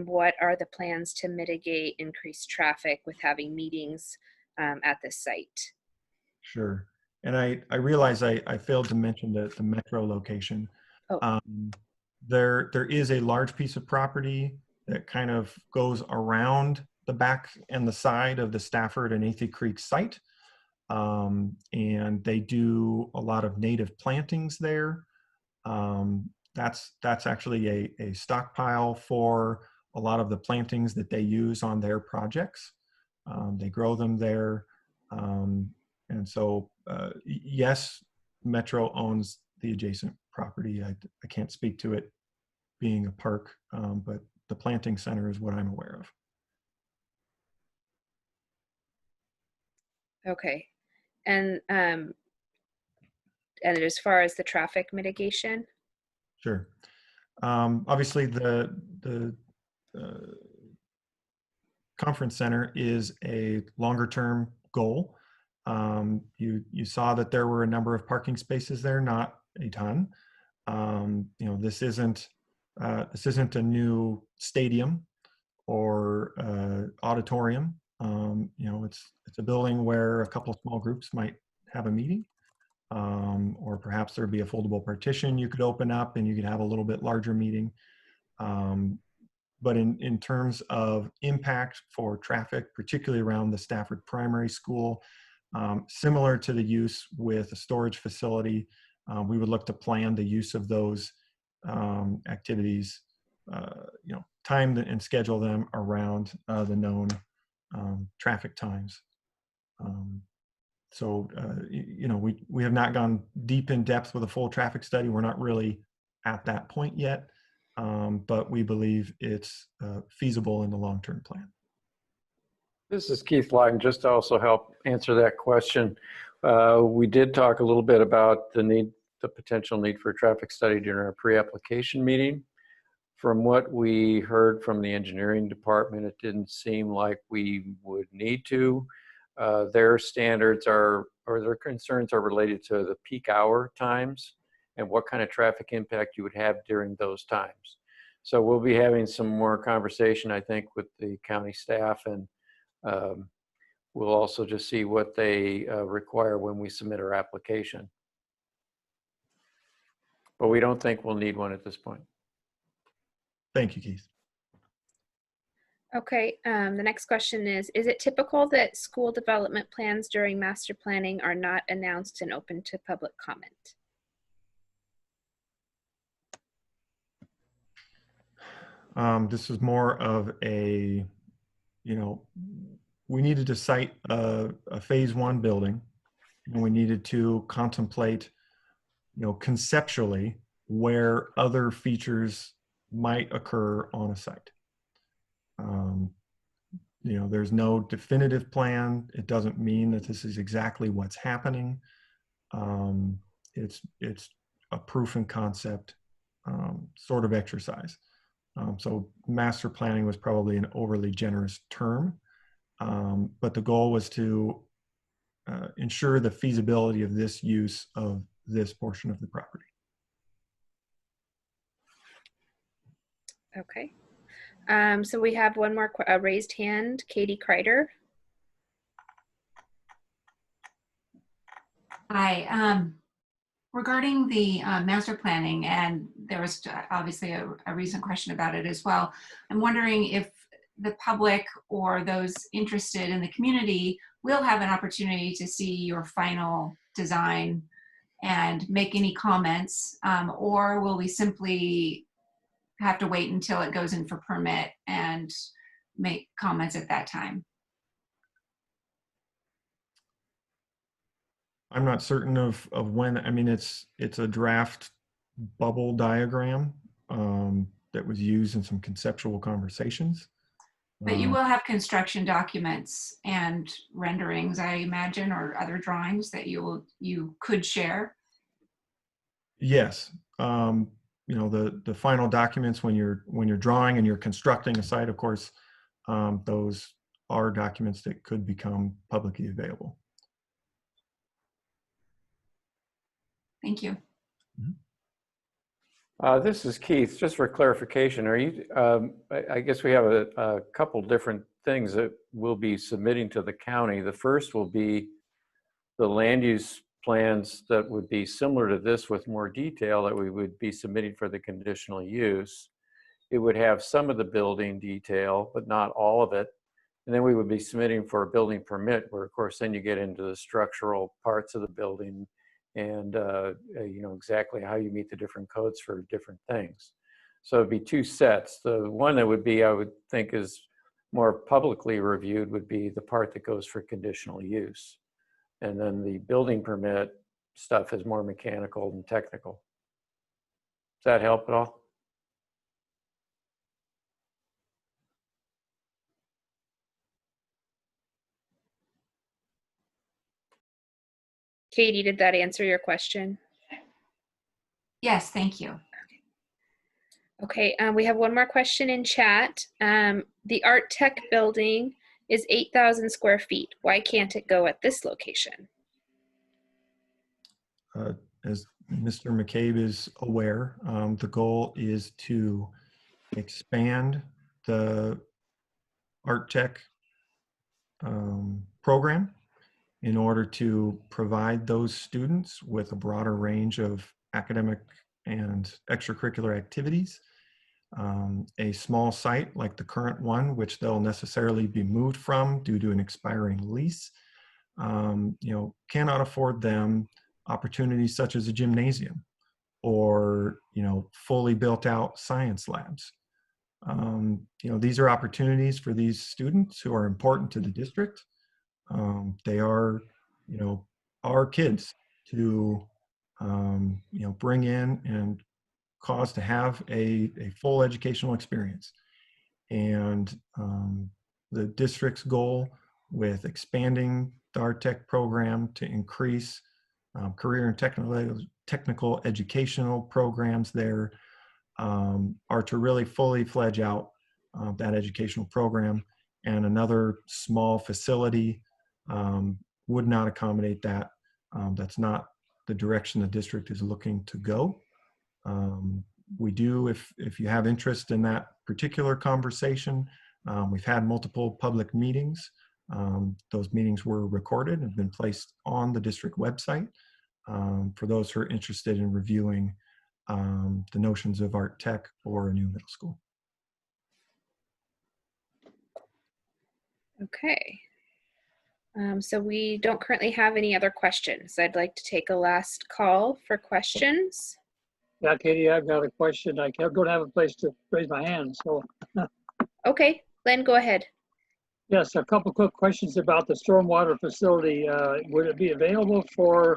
What are the plans to mitigate increased traffic with having meetings at this site? Sure. And I realize I failed to mention the metro location. Oh. There is a large piece of property that kind of goes around the back and the side of the Stafford and Athey Creek site. And they do a lot of native plantings there. That's actually a stockpile for a lot of the plantings that they use on their projects. They grow them there. And so, yes, Metro owns the adjacent property. I can't speak to it being a park, but the planting center is what I'm aware of. Okay. And as far as the traffic mitigation? Sure. Obviously, the conference center is a longer term goal. You saw that there were a number of parking spaces there, not a ton. This isn't a new stadium or auditorium. It's a building where a couple of small groups might have a meeting, or perhaps there'd be a foldable partition you could open up and you could have a little bit larger meeting. But in terms of impact for traffic, particularly around the Stafford Primary School, similar to the use with a storage facility, we would look to plan the use of those activities, time and schedule them around the known traffic times. We have not gone deep in depth with a full traffic study. We're not really at that point yet, but we believe it's feasible in the long-term plan. This is Keith Lyden, just to also help answer that question. We did talk a little bit about the potential need for a traffic study during our pre-application meeting. From what we heard from the engineering department, it didn't seem like we would need to. Their standards or their concerns are related to the peak hour times and what kind of traffic impact you would have during those times. So we'll be having some more conversation, I think, with the county staff, and we'll also just see what they require when we submit our application. But we don't think we'll need one at this point. Thank you, Keith. Okay, the next question is it typical that school development plans during master planning are not announced and open to public comment? This is more of a, we needed to cite a phase 1 building, and we needed to contemplate, conceptually where other features might occur on a site. There's no definitive plan. It doesn't mean that this is exactly what's happening. It's a proof and concept sort of exercise. So master planning was probably an overly generous term, but the goal was to ensure the feasibility of this use of this portion of the property. Okay. So we have one more raised hand, Katie Kreider. Hi. Regarding the master planning, and there was obviously a recent question about it as well. I'm wondering if the public or those interested in the community will have an opportunity to see your final design and make any comments, or will we simply have to wait until it goes in for permit and make comments at that time? I'm not certain of when. I mean, it's a draft bubble diagram that was used in some conceptual conversations. But you will have construction documents and renderings, I imagine, or other drawings that you could share. Yes. The final documents when you're drawing and you're constructing a site, of course, those are documents that could become publicly available. Thank you. This is Keith. Just for clarification, are you? I guess we have a couple different things that we'll be submitting to the county. The first will be the land use plans that would be similar to this with more detail that we would be submitting for the conditional use. It would have some of the building detail, but not all of it. And then we would be submitting for a building permit, where of course then you get into the structural parts of the building and exactly how you meet the different codes for different things. So it'd be two sets. The one that would be, I would think, is more publicly reviewed would be the part that goes for conditional use. And then the building permit stuff is more mechanical and technical. Does that help at all? Katie, did that answer your question? Yes, thank you. Okay, we have one more question in chat. The Art Tech building is 8,000 square feet. Why can't it go at this location? As Mr. McCabe is aware, the goal is to expand the Art Tech program in order to provide those students with a broader range of academic and extracurricular activities. A small site like the current one, which they'll necessarily be moved from due to an expiring lease, cannot afford them opportunities such as a gymnasium or, fully built out science labs. These are opportunities for these students who are important to the district. They are, our kids to, bring in and cause to have a full educational experience. And the district's goal with expanding the Art Tech program to increase career and technical educational programs there are to really fully fledge out that educational program. And another small facility would not accommodate that. That's not the direction the district is looking to go. We do, if you have interest in that particular conversation, we've had multiple public meetings. Those meetings were recorded and have been placed on the district website for those who are interested in reviewing the notions of art tech or a new middle school. Okay. So we don't currently have any other questions. I'd like to take a last call for questions. Yeah, Katie, I've got a question. I don't have a place to raise my hand, so. Okay, Len, go ahead. Yes, a couple quick questions about the stormwater facility. Would it be available for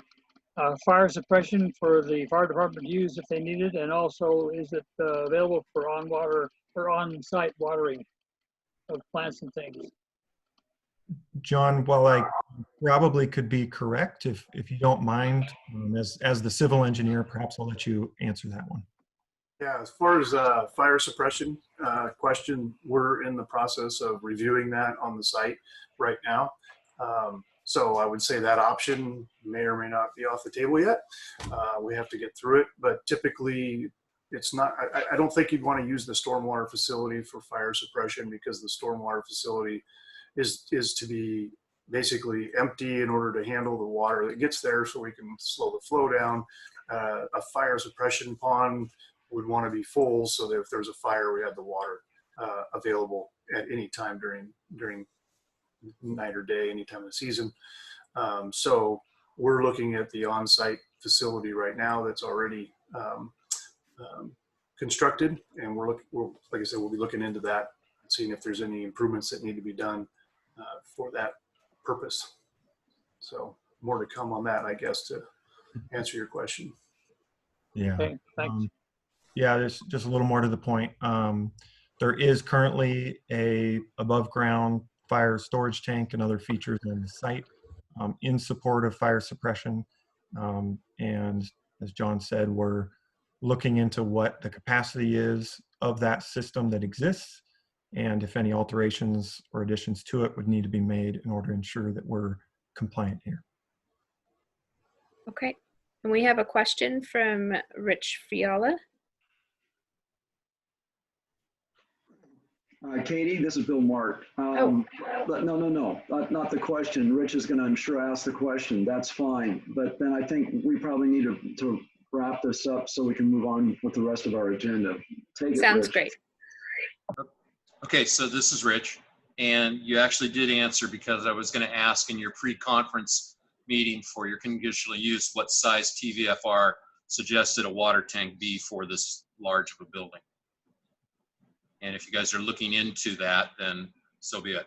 fire suppression for the fire department to use if they need it? And also, is it available for on-site watering of plants and things? John, while I probably could be correct, if you don't mind, as the civil engineer, perhaps I'll let you answer that one. Yeah, as far as fire suppression question, we're in the process of reviewing that on the site right now. So I would say that option may or may not be off the table yet. We have to get through it, but typically it's not, I don't think you'd want to use the stormwater facility for fire suppression, because the stormwater facility is to be basically empty in order to handle the water that gets there so we can slow the flow down. A fire suppression pond would want to be full so that if there's a fire, we have the water available at any time during night or day, any time of the season. So we're looking at the on-site facility right now that's already constructed, and we're like I said, we'll be looking into that and seeing if there's any improvements that need to be done for that purpose. So more to come on that, I guess, to answer your question. Yeah. Okay, thanks. Yeah, there's just a little more to the point. There is currently a above ground fire storage tank and other features on the site in support of fire suppression. And as John said, we're looking into what the capacity is of that system that exists, and if any alterations or additions to it would need to be made in order to ensure that we're compliant here. Okay, and we have a question from Rich Fiala. Katie, this is Bill Mark. No, not the question. Rich is going to, I'm sure, ask the question. That's fine. But then I think we probably need to wrap this up so we can move on with the rest of our agenda. Sounds great. Okay, so this is Rich, and you actually did answer, because I was going to ask in your pre-conference meeting for your conditional use what size TVFR suggested a water tank be for this large of a building. And if you guys are looking into that, then so be it.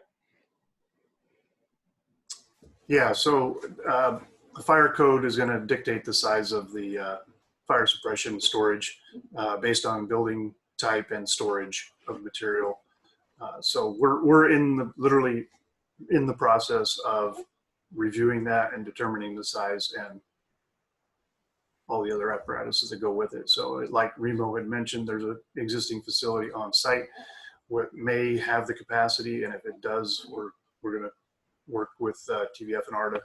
Yeah, so the fire code is going to dictate the size of the fire suppression storage based on building type and storage of material. So we're literally in the process of reviewing that and determining the size and all the other apparatuses that go with it. So like Remo had mentioned, there's an existing facility on site what may have the capacity, and if it does, we're going to work with TVF and ARDA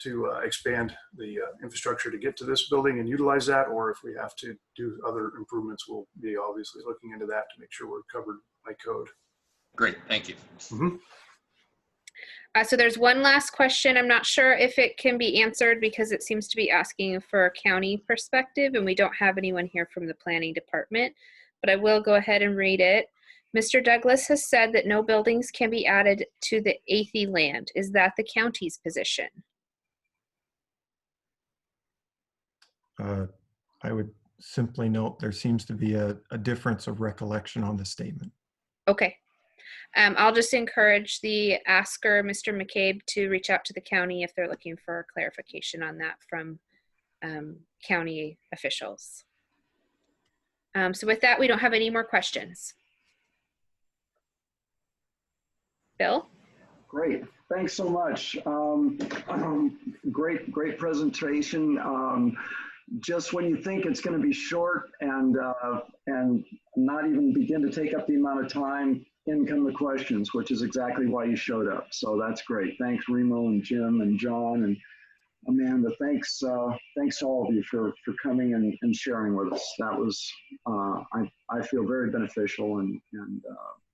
to expand the infrastructure to get to this building and utilize that, or if we have to do other improvements, we'll be obviously looking into that to make sure we're covered by code. Great, thank you. Mm-hmm. So there's one last question. I'm not sure if it can be answered because it seems to be asking for a county perspective, and we don't have anyone here from the planning department, but I will go ahead and read it. Mr. Douglas has said that no buildings can be added to the Athey land. Is that the county's position? I would simply note there seems to be a difference of recollection on the statement. Okay. I'll just encourage the asker, Mr. McCabe, to reach out to the county if they're looking for clarification on that from county officials. So with that, we don't have any more questions. Bill? Great. Thanks so much. Great presentation. Just when you think it's going to be short and not even begin to take up the amount of time, in come the questions, which is exactly why you showed up. So that's great. Thanks, Remo and Jim and John and Amanda. Thanks to all of you for coming and sharing with us. That was, I feel, very beneficial and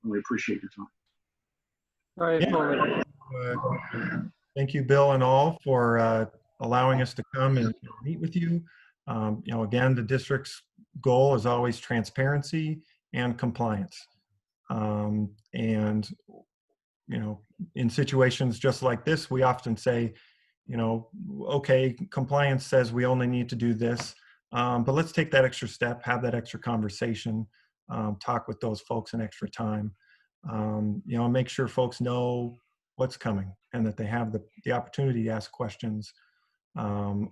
we appreciate your time. Very informative. Thank you, Bill and all, for allowing us to come and meet with you. You know, again, the district's goal is always transparency and compliance. And, you know, in situations just like this, we often say, you know, okay, compliance says we only need to do this, but let's take that extra step, have that extra conversation, talk with those folks an extra time, you know, make sure folks know what's coming and that they have the opportunity to ask questions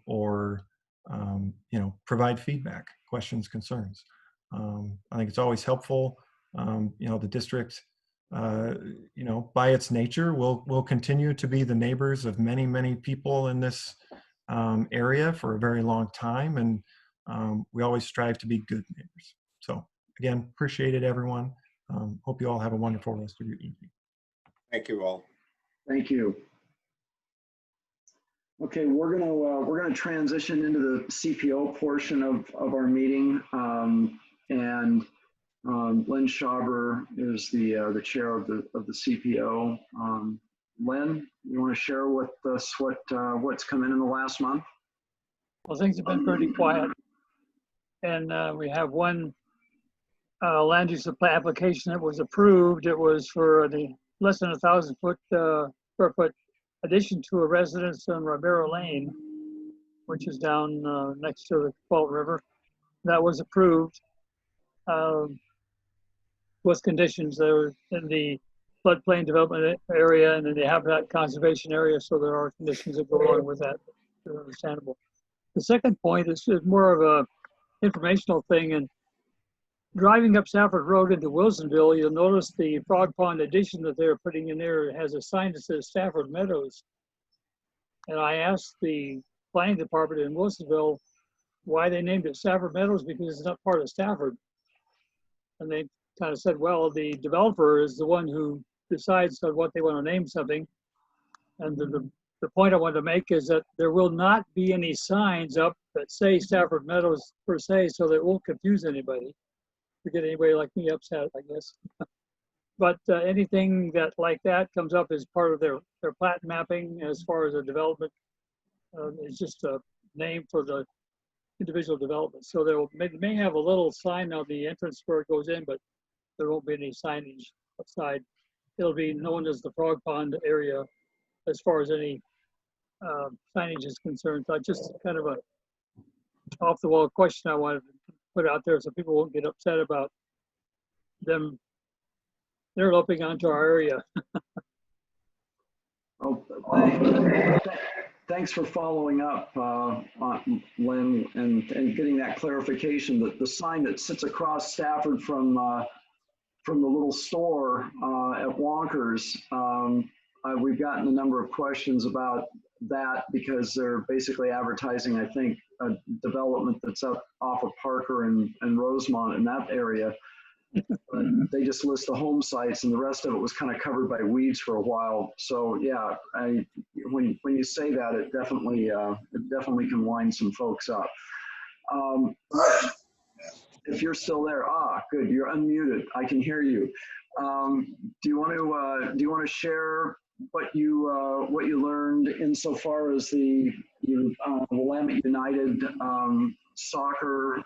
or, you know, provide feedback, questions, concerns. I think it's always helpful. You know, the district, you know, by its nature, will continue to be the neighbors of many, many people in this area for a very long time. And we always strive to be good neighbors. So again, appreciate it, everyone. Hope you all have a wonderful rest of your evening. Thank you all. Thank you. Okay, we're gonna transition into the CPO portion of our meeting, and Len Schauber is the chair of the CPO. Len, you want to share with us what's come in the last month? Well, things have been pretty quiet, and we have one land use application that was approved. It was for the less than 1,000 square foot addition to a residence on Ribera Lane, which is down next to the Fault River. That was approved with conditions. They were in the floodplain development area and in the habitat conservation area, so there are conditions that go along with that. They're understandable. The second point is more of a informational thing. And driving up Stafford Road into Wilsonville, you'll notice the Frog Pond addition that they're putting in there has a sign that says Stafford Meadows. And I asked the planning department in Wilsonville why they named it Stafford Meadows, because it's not part of Stafford. And they kind of said, well, the developer is the one who decides on what they want to name something. And the point I want to make is that there will not be any signs up that say Stafford Meadows per se, so that it won't confuse anybody. To get anybody like me upset, I guess. But anything that like that comes up as part of their plat mapping as far as a development, it's just a name for the individual development. So they may have a little sign on the entrance where it goes in, but there won't be any signage outside. It'll be known as the Frog Pond area as far as any signage is concerned. So just kind of a off the wall question I wanted to put out there so people won't get upset about them. They're loping onto our area. Oh, thanks for following up, Len, and getting that clarification. That the sign that sits across Stafford from the little store at Wonkers, we've gotten a number of questions about that because they're basically advertising, I think, a development that's up off of Parker and Rosemont in that area. They just list the home sites, and the rest of it was kind of covered by weeds for a while. So yeah, when you say that, it definitely can wind some folks up. If you're still there, good, you're unmuted. I can hear you. Do you want to share what you learned insofar as the Willamette United soccer,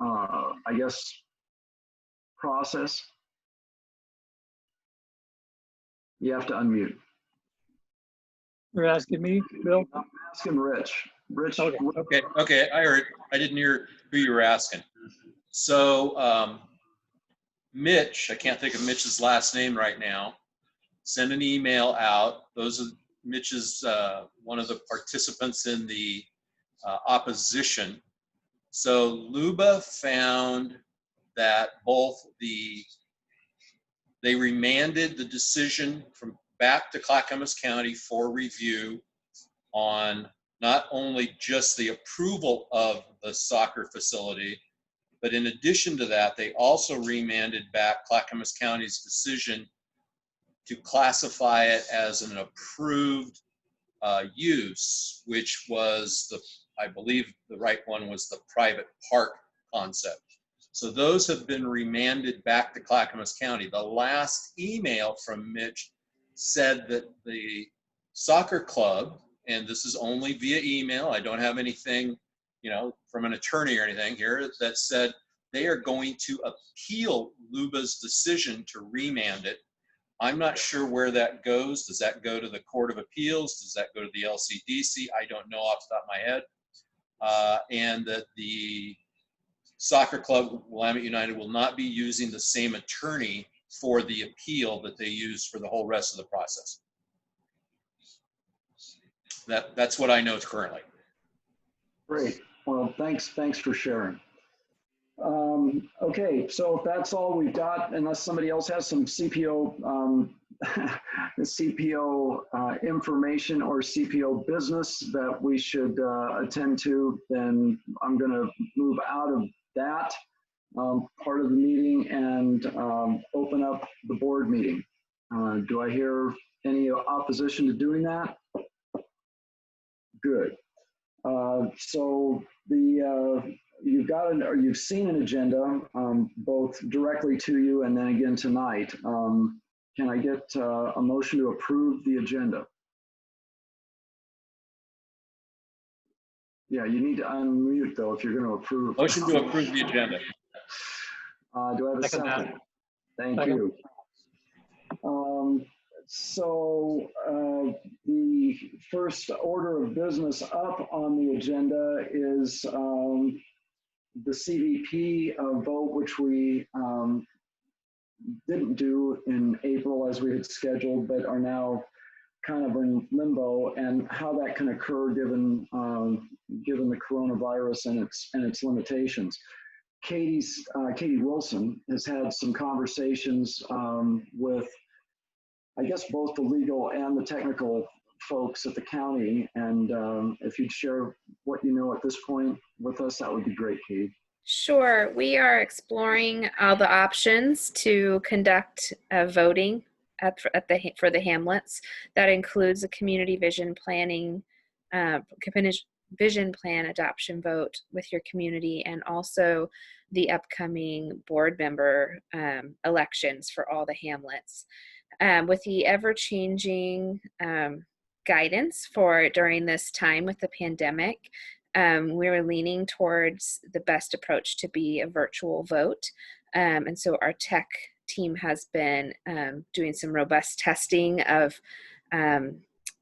I guess, process? You have to unmute. You're asking me, Bill? I'm asking Rich. Rich, Okay. I heard. I didn't hear who you were asking. So Mitch, I can't think of Mitch's last name right now, send an email out. Those are Mitch's, one of the participants in the opposition. So Luba found that they remanded the decision back to Clackamas County for review on not only just the approval of the soccer facility, but in addition to that, they also remanded back Clackamas County's decision to classify it as an approved use, which was I believe the right one was the private park concept. So those have been remanded back to Clackamas County. The last email from Mitch said that the soccer club, and this is only via email, I don't have anything, from an attorney or anything here, that said they are going to appeal Luba's decision to remand it. I'm not sure where that goes. Does that go to the Court of Appeals? Does that go to the LCDC? I don't know off the top of my head. And that the soccer club, Willamette United, will not be using the same attorney for the appeal that they use for the whole rest of the process. That's what I know currently. great. Well, thanks for sharing. Okay, so if that's all we've got, unless somebody else has some CPO, CPO information or CPO business that we should attend to, then I'm going to move out of that part of the meeting and open up the board meeting. Do I hear any opposition to doing that? Good. So you've seen an agenda, both directly to you and then again tonight. Can I get a motion to approve the agenda? Yeah, you need to unmute though if you're going to approve. Motion to approve the agenda. Do I have a second? Thank you. So the first order of business up on the agenda is the CVP vote, which we didn't do in April as we had scheduled, but are now kind of in limbo, and how that can occur given the coronavirus and its limitations. Katie Wilson has had some conversations with, I guess, both the legal and the technical folks at the county. And if you'd share what you know at this point with us, that would be great, Katie. Sure. We are exploring all the options to conduct voting for the hamlets. That includes a community vision planning, vision plan adoption vote with your community, and also the upcoming board member elections for all the hamlets. With the ever-changing guidance for during this time with the pandemic, we're leaning towards the best approach to be a virtual vote. And so our tech team has been doing some robust testing of the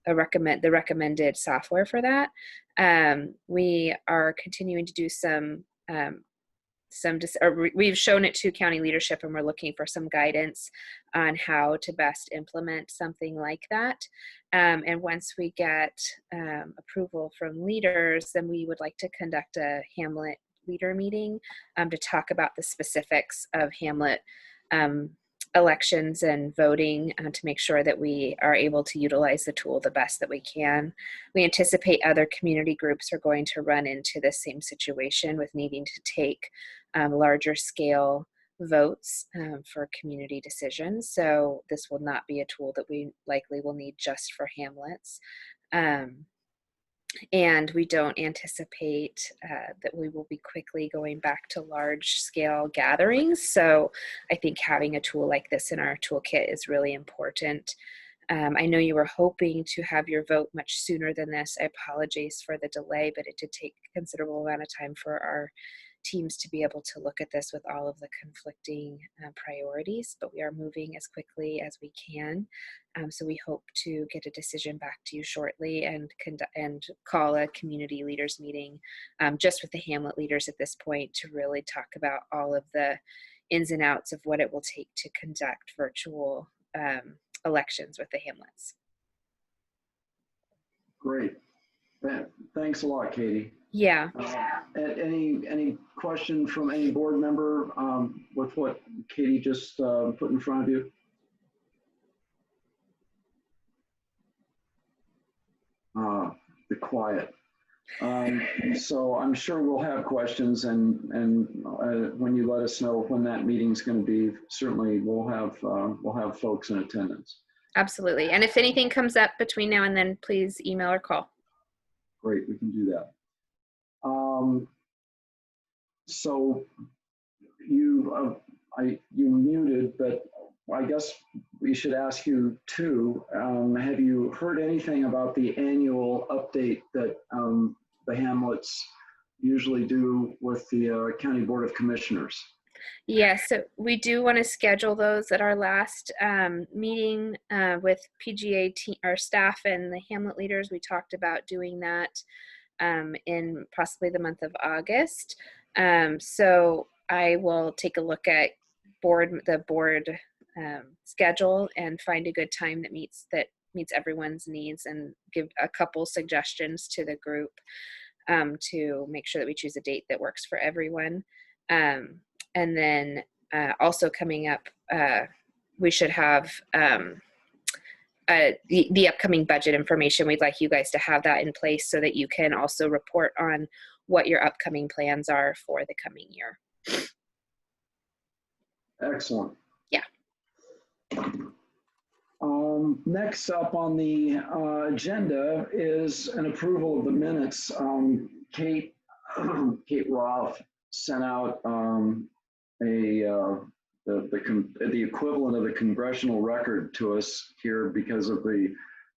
recommended software for that. We are continuing to do we've shown it to county leadership, and we're looking for some guidance on how to best implement something like that. And once we get approval from leaders, then we would like to conduct a Hamlet leader meeting to talk about the specifics of Hamlet elections and voting, to make sure that we are able to utilize the tool the best that we can. We anticipate other community groups are going to run into the same situation with needing to take larger scale votes for community decisions. So this will not be a tool that we likely will need just for hamlets. And we don't anticipate that we will be quickly going back to large scale gatherings. So I think having a tool like this in our toolkit is really important. I know you were hoping to have your vote much sooner than this. I apologize for the delay, but it did take a considerable amount of time for our teams to be able to look at this with all of the conflicting priorities, but we are moving as quickly as we can. So we hope to get a decision back to you shortly and call a community leaders meeting just with the Hamlet leaders at this point to really talk about all of the ins and outs of what it will take to conduct virtual elections with the Hamlets. Great. Thanks a lot, Katie. Yeah. Any question from any board member with what Katie just put in front of you? The quiet. So I'm sure we'll have questions, and when you let us know when that meeting's going to be, certainly we'll have folks in attendance. Absolutely. And if anything comes up between now and then, please email or call. Great, we can do that. So you muted, but I guess we should ask you too. Have you heard anything about the annual update that the Hamlets usually do with the County Board of Commissioners? Yes, so we do want to schedule those at our last meeting with PGA our staff and the Hamlet leaders. We talked about doing that in possibly the month of August. So I will take a look at the board schedule and find a good time that meets everyone's needs, and give a couple suggestions to the group to make sure that we choose a date that works for everyone. And then also coming up, we should have the upcoming budget information. We'd like you guys to have that in place so that you can also report on what your upcoming plans are for the coming year. Excellent. Yeah. Next up on the agenda is an approval of the minutes. Kate Roth sent out the equivalent of the congressional record to us here because of the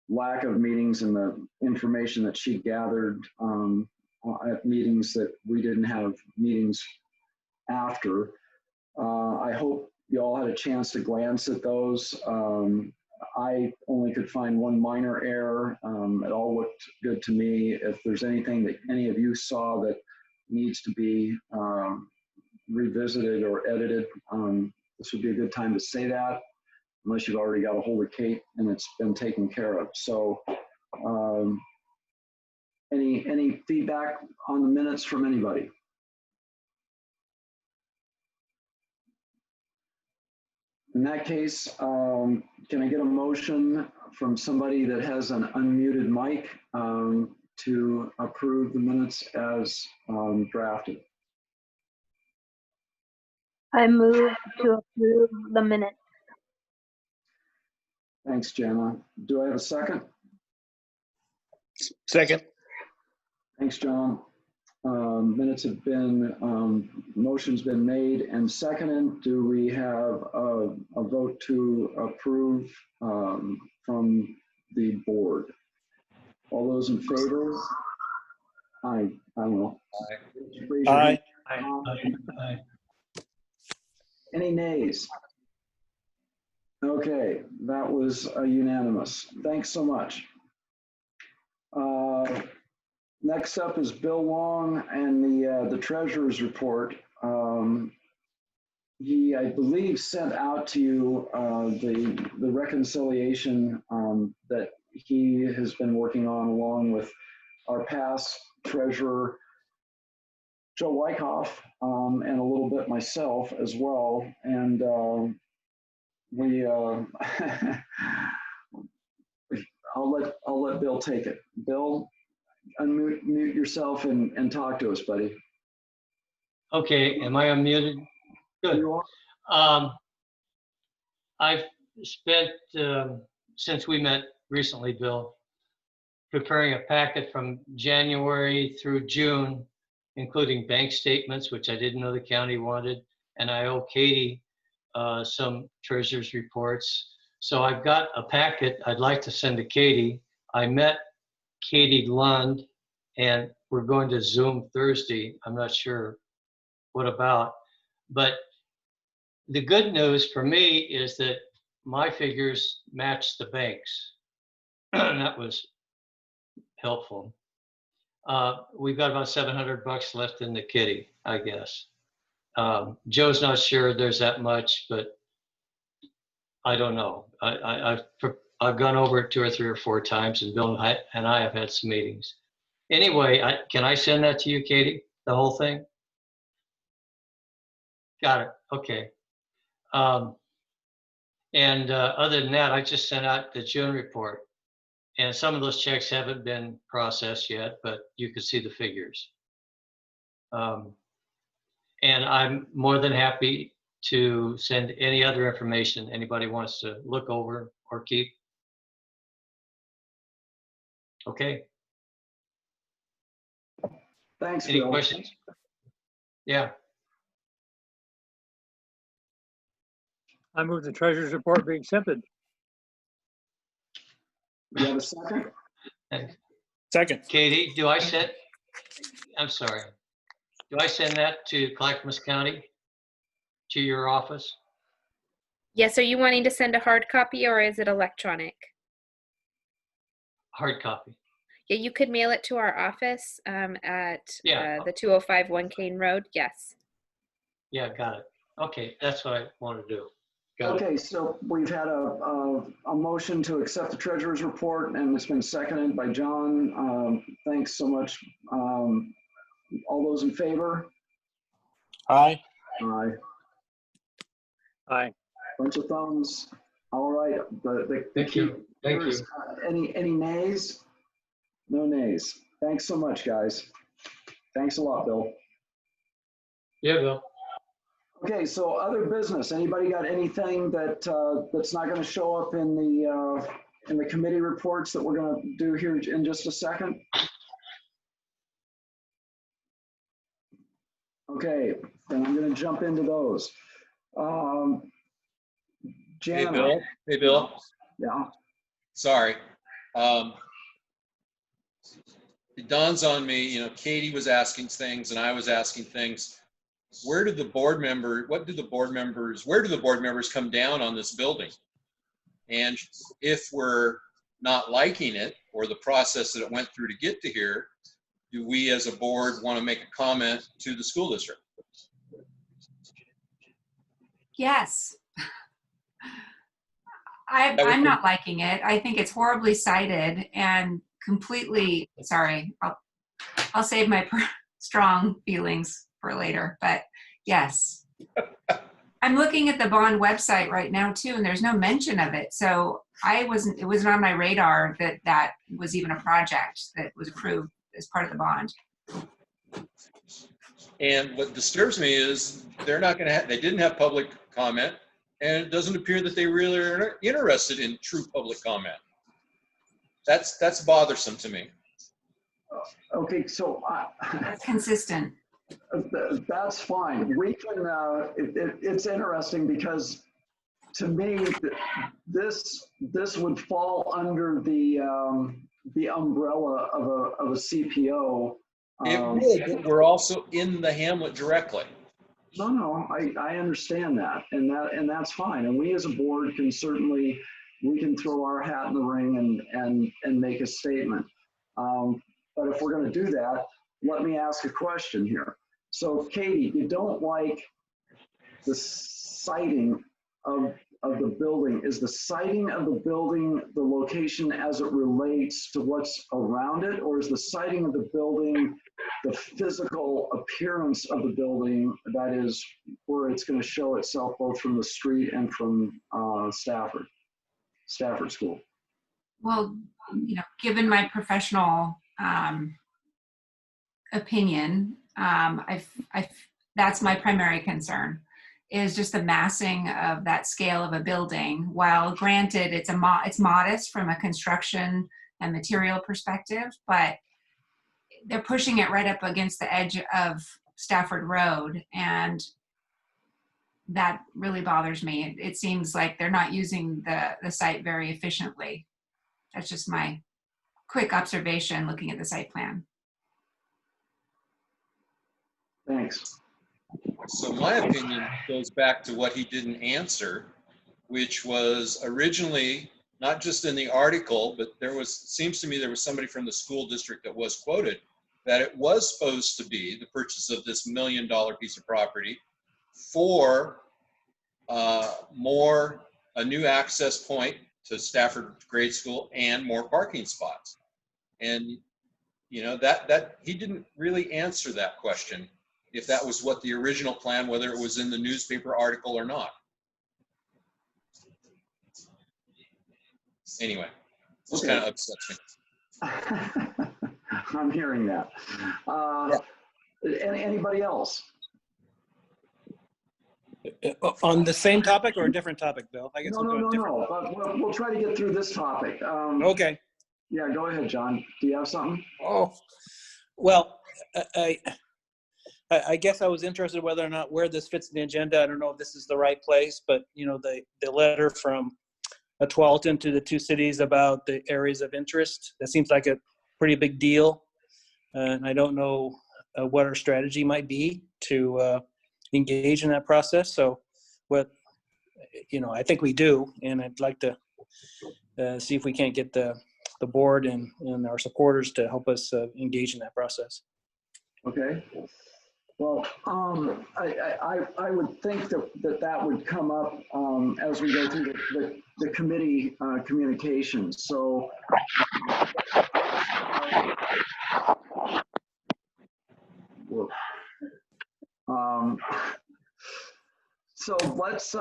lack of meetings and the information that she gathered at meetings that we didn't have meetings after. I hope you all had a chance to glance at those. I only could find one minor error. It all looked good to me. If there's anything that any of you saw that needs to be revisited or edited, this would be a good time to say that, unless you've already got a hold of Kate and it's been taken care of. So any feedback on the minutes from anybody? In that case, can I get a motion from somebody that has an unmuted mic to approve the minutes as drafted? I move to approve the minutes. Thanks, Jenna. Do I have a second? Second. Thanks, John. Minutes have been, motion's been made and seconded. Do we have a vote to approve from the board? All those in favor? Aye. I don't know. Aye. Aye. Any nays? Okay, that was unanimous. Thanks so much. Next up is Bill Long and the treasurer's report. He, I believe, sent out to you the reconciliation that he has been working on along with our past treasurer, Joe Wyckoff, and a little bit myself as well. And we, I'll let Bill take it. Bill, unmute yourself and talk to us, buddy. Okay, am I unmuted? Good. I've spent, since we met recently, Bill, preparing a packet from January through June, including bank statements, which I didn't know the county wanted, and I owe Katie some treasurer's reports. So I've got a packet I'd like to send to Katie. I met Katie Lund, and we're going to Zoom Thursday. I'm not sure what about, but the good news for me is that my figures match the bank's. That was helpful. We've got about $700 left in the kitty, I guess. Joe's not sure there's that much, but I don't know. I've gone over it 2 or 3 or 4 times, and Bill and I have had some meetings. Anyway, can I send that to you, Katie? The whole thing? Got it. Okay. Other than that, I just sent out the June report, and some of those checks haven't been processed yet, but you can see the figures. And I'm more than happy to send any other information anybody wants to look over or keep. Okay. Thanks, Any Bill. questions? Yeah. I move the treasurer's report be accepted. You have a second? Thanks. Second. Katie, I'm sorry. Do I send that to Clackamas County, to your office? Yes, are you wanting to send a hard copy or is it electronic? Hard copy. Yeah, you could mail it to our office at Yeah. the 205 1 Kane Road. Yes. Yeah, got it. Okay, that's what I want to do. Got it. Okay, so we've had a motion to accept the treasurer's report, and it's been seconded by John. Thanks so much. All those in favor? Aye. Aye. Aye. Bunch of thumbs. All right. Thank you. Thank you. Any nays? No nays. Thanks so much, guys. Thanks a lot, Bill. Yeah, Bill. Okay, so other business. Anybody got anything that that's not going to show up in the committee reports that we're going to do here in just a second? Okay, then I'm going to jump into those. Hey, Jana. Bill. Hey, Bill. Yeah. Sorry. It dawns on me, you know, Katie was asking things and I was asking things. Where do the board members come down on this building? And if we're not liking it or the process that it went through to get to here, do we as a board want to make a comment to the school district? Yes. I'm not liking it. I think it's horribly cited and completely, sorry, I'll save my strong feelings for later, but yes. I'm looking at the bond website right now too, and there's no mention of it. So it wasn't on my radar that was even a project that was approved as part of the bond. And what disturbs me is they didn't have public comment, and it doesn't appear that they really are interested in true public comment. That's bothersome to me. Okay, so that's consistent. That's fine. We can. It's interesting because, to me, this would fall under the umbrella of a CPO. It would, but we're also in the Hamlet directly. No, I understand that, and that's fine. And we as a board can certainly throw our hat in the ring and make a statement. But if we're going to do that, let me ask a question here. So, Katie, you don't like the siting of the building. Is the siting of the building the location as it relates to what's around it, or is the siting of the building the physical appearance of the building, that is where it's going to show itself both from the street and from Stafford School? Well, you know, given my professional opinion, that's my primary concern, is just the massing of that scale of a building. While granted, it's modest from a construction and material perspective, but they're pushing it right up against the edge of Stafford Road, and that really bothers me. It seems like they're not using the site very efficiently. That's just my quick observation looking at the site plan. Thanks. So my opinion goes back to what he didn't answer, which was originally, not just in the article, but seems to me there was somebody from the school district that was quoted, that it was supposed to be the purchase of this $1 million piece of property for a new access point to Stafford grade school and more parking spots. And you know, that he didn't really answer that question, if that was what the original plan, whether it was in the newspaper article or not. Anyway, just kind of upsets me. I'm hearing that. Anybody else? On the same topic or a different topic, Bill? I guess No. We'll try to get through this topic. Okay. Yeah, go ahead, John. Do you have something? Oh, well, I guess I was interested whether or not where this fits in the agenda. I don't know if this is the right place, but you know, the letter from Tualatin to the two cities about the areas of interest, that seems like a pretty big deal. And I don't know what our strategy might be to engage in that process. So I think we do, and I'd like to see if we can't get the board and our supporters to help us engage in that process. Okay. Well, I would think that would come up as we go through the committee communications. So so let's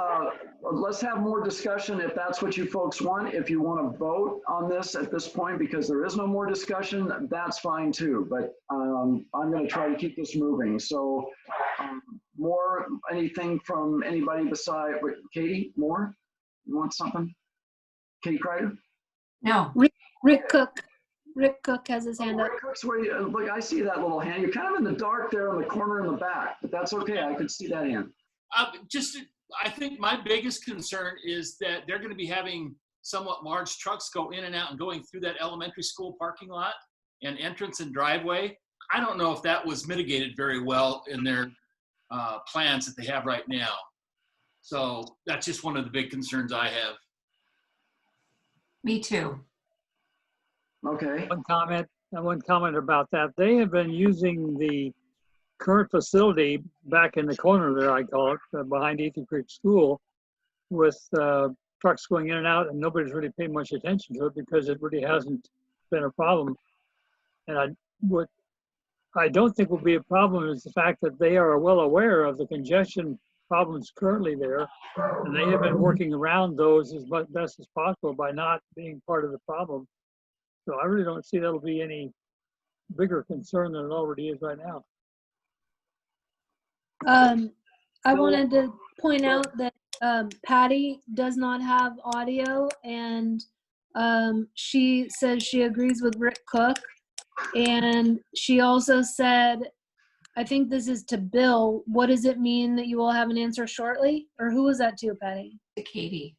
have more discussion if that's what you folks want. If you want to vote on this at this point because there is no more discussion, that's fine too. But I'm going to try to keep this moving. So anything from anybody beside Katie? More? You want something? Katie Kreider? No. Rick Cook. Rick Cook has his hand up. Rick Cook's where you look. I see that little hand. You're kind of in the dark there in the corner in the back, but that's okay. I could see that hand. I think my biggest concern is that they're going to be having somewhat large trucks go in and out and going through that elementary school parking lot and entrance and driveway. I don't know if that was mitigated very well in their plans that they have right now. So that's just one of the big concerns I have. Me too. Okay. One comment about that. They have been using the current facility back in the corner there, I call it, behind Ethan Creek School, with trucks going in and out, and nobody's really paid much attention to it because it really hasn't been a problem. And what I don't think will be a problem is the fact that they are well aware of the congestion problems currently there, and they have been working around those as best as possible by not being part of the problem. So I really don't see that'll be any bigger concern than it already is right now. I wanted to point out that Patty does not have audio, and she says she agrees with Rick Cook. And she also said, I think this is to Bill, what does it mean that you will have an answer shortly? Or who was that to, Patty? To Katie.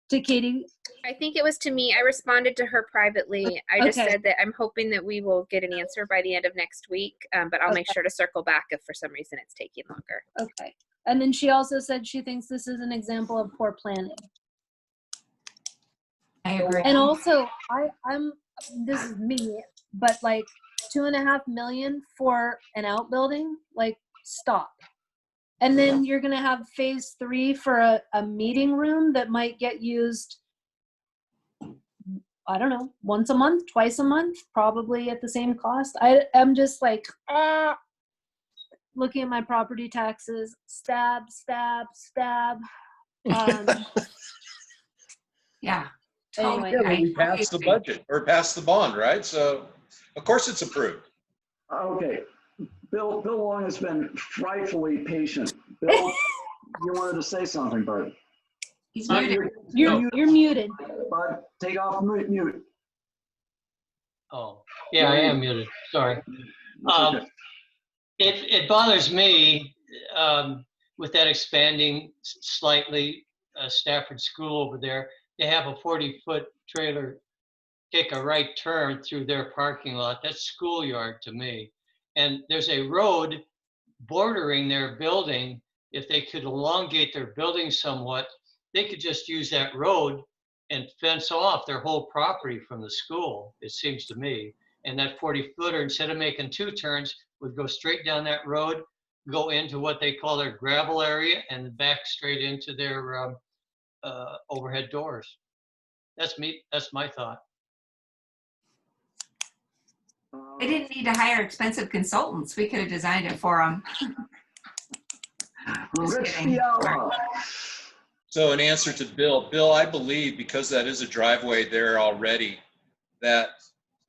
To Katie? I think it was to me. I responded to her privately. I just said that I'm hoping that we will get an answer by the end of next week, but I'll make sure to circle back if for some reason it's taking longer. Okay. And then she also said she thinks this is an example of poor planning. I agree. And also, this is me, but like $2.5 million for an outbuilding, like stop. And then you're going to have phase 3 for a meeting room that might get used, I don't know, once a month, twice a month, probably at the same cost. I'm just like, looking at my property taxes, stab. Yeah. Anyway. Yeah, but we passed the budget or passed the bond, right? So of course it's approved. Okay. Bill Long has been frightfully patient. Bill, you wanted to say something, bud. He's muted. You're muted. Bud, take off mute. Oh, yeah, I am muted. Sorry. Okay. It bothers me with that expanding slightly Stafford School over there, they have a 40-foot trailer take a right turn through their parking lot. That's schoolyard to me. And there's a road bordering their building. If they could elongate their building somewhat, they could just use that road and fence off their whole property from the school, it seems to me. And that 40-footer, instead of making 2 turns, would go straight down that road, go into what they call their gravel area, and back straight into their overhead doors. That's me. That's my thought. They didn't need to hire expensive consultants. We could have designed it for them. Just kidding. So in answer to Bill, I believe because that is a driveway there already, that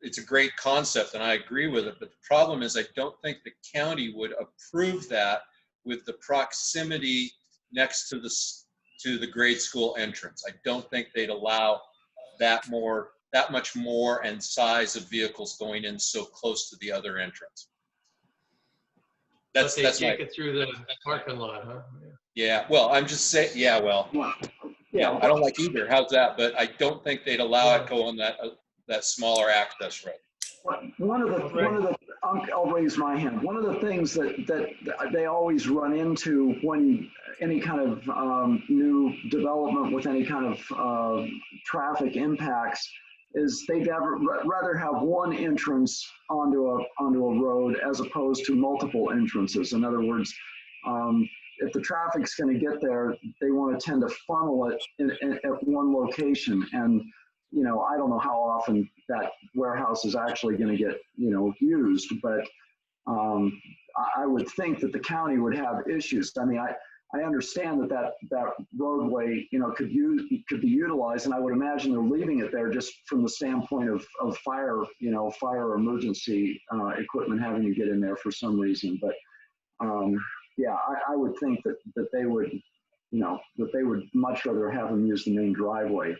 it's a great concept and I agree with it. But the problem is I don't think the county would approve that with the proximity next to the grade school entrance. I don't think they'd allow that much more and size of vehicles going in so close to the other entrance. That's take it through the parking lot, huh? Yeah, well, I'm just saying, yeah, well, yeah, I don't like either. How's that? But I don't think they'd allow it go on that smaller access road. I'll raise my hand. One of the things that they always run into when any kind of new development with any kind of traffic impacts is they'd rather have one entrance onto a road as opposed to multiple entrances. In other words, if the traffic's going to get there, they want to tend to funnel it at one location. And, you know, I don't know how often that warehouse is actually going to get, you know, used, but I would think that the county would have issues. I mean, I understand that roadway, you know, could be utilized, and I would imagine they're leaving it there just from the standpoint of fire, you know, fire emergency equipment having to get in there for some reason. But yeah, I would think that they would, you know, that they would much rather have them use the main driveway,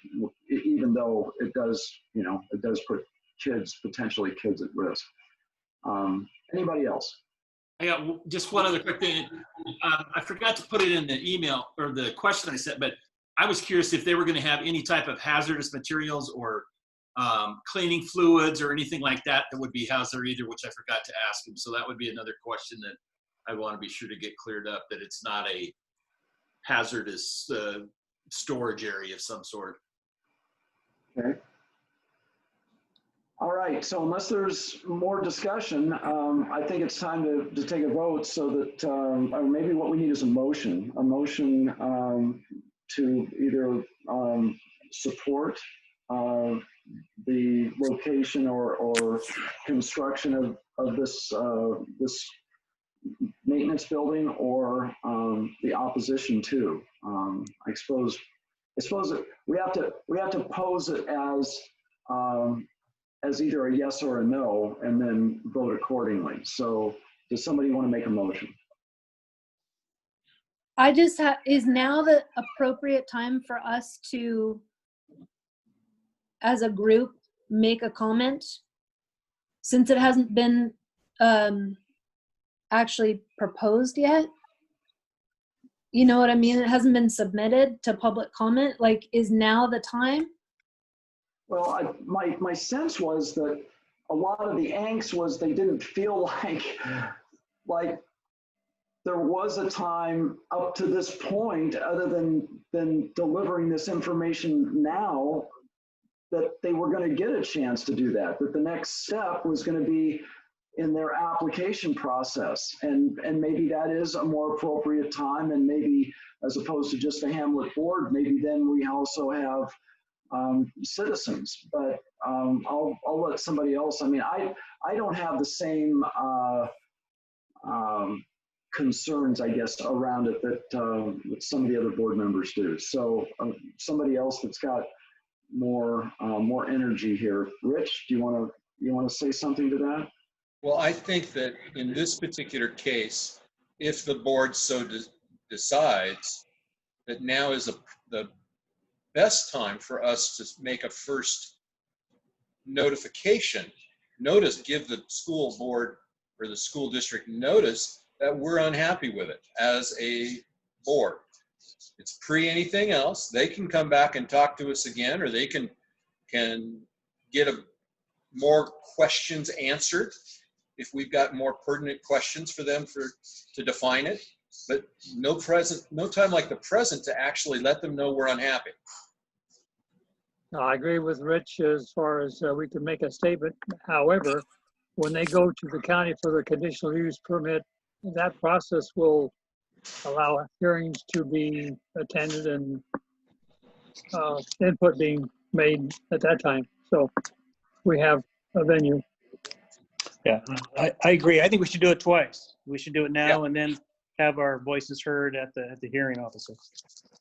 even though it does, you know, it does put potentially kids at risk. Anybody else? I got just one other quick thing. I forgot to put it in the email or the question I sent, but I was curious if they were going to have any type of hazardous materials or cleaning fluids or anything like that would be housed there either, which I forgot to ask them. So that would be another question that I want to be sure to get cleared up, that it's not a hazardous storage area of some sort. Okay. All right, so unless there's more discussion, I think it's time to take a vote so that, or maybe what we need is a motion to either support the location or construction of this maintenance building, or the opposition to. I suppose that we have to pose it as either a yes or a no, and then vote accordingly. So does somebody want to make a motion? I just is now the appropriate time for us to, as a group, make a comment, since it hasn't been actually proposed yet? You know what I mean? It hasn't been submitted to public comment. Like, is now the time? Well, my sense was that a lot of the angst was they didn't feel like there was a time up to this point, other than delivering this information now, that they were going to get a chance to do that. That the next step was going to be in their application process, and maybe that is a more appropriate time, and maybe as opposed to just the Hamlet board, maybe then we also have citizens. But I'll let somebody else. I mean, I don't have the same concerns, I guess, around it that some of the other board members do. So somebody else that's got more energy here. Rich, do you want to say something to that? Well, I think that in this particular case, if the board so decides that now is the best time for us to make a first notice, give the school board or the school district notice that we're unhappy with it as a board. It's pre anything else. They can come back and talk to us again, or they can get more questions answered if we've got more pertinent questions for them to define it. But no time like the present to actually let them know we're unhappy. No, I agree with Rich as far as we can make a statement. However, when they go to the county for the conditional use permit, that process will allow hearings to be attended and input being made at that time. So we have a venue. Yeah, I agree. I think we should do it twice. We should do it now and then have our voices heard at the hearing offices.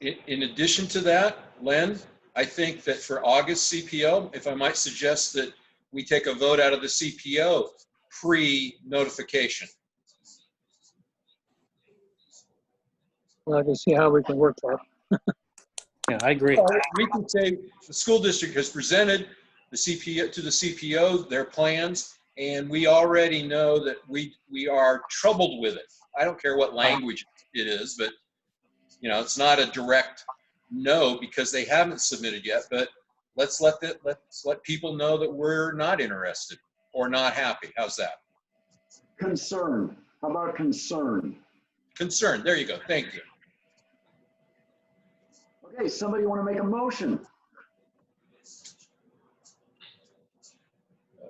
In addition to that, Len, I think that for August CPO, if I might suggest that we take a vote out of the CPO pre-notification. Well, I can see how we can work that. Yeah, I agree. We can say the school district has presented the CPO to the CPO their plans, and we already know that we are troubled with it. I don't care what language it is, but you know, it's not a direct no because they haven't submitted yet. But let's let people know that we're not interested or not happy. How's that? Concern. How about concern? Concern. There you go. Thank you. Okay, somebody want to make a motion?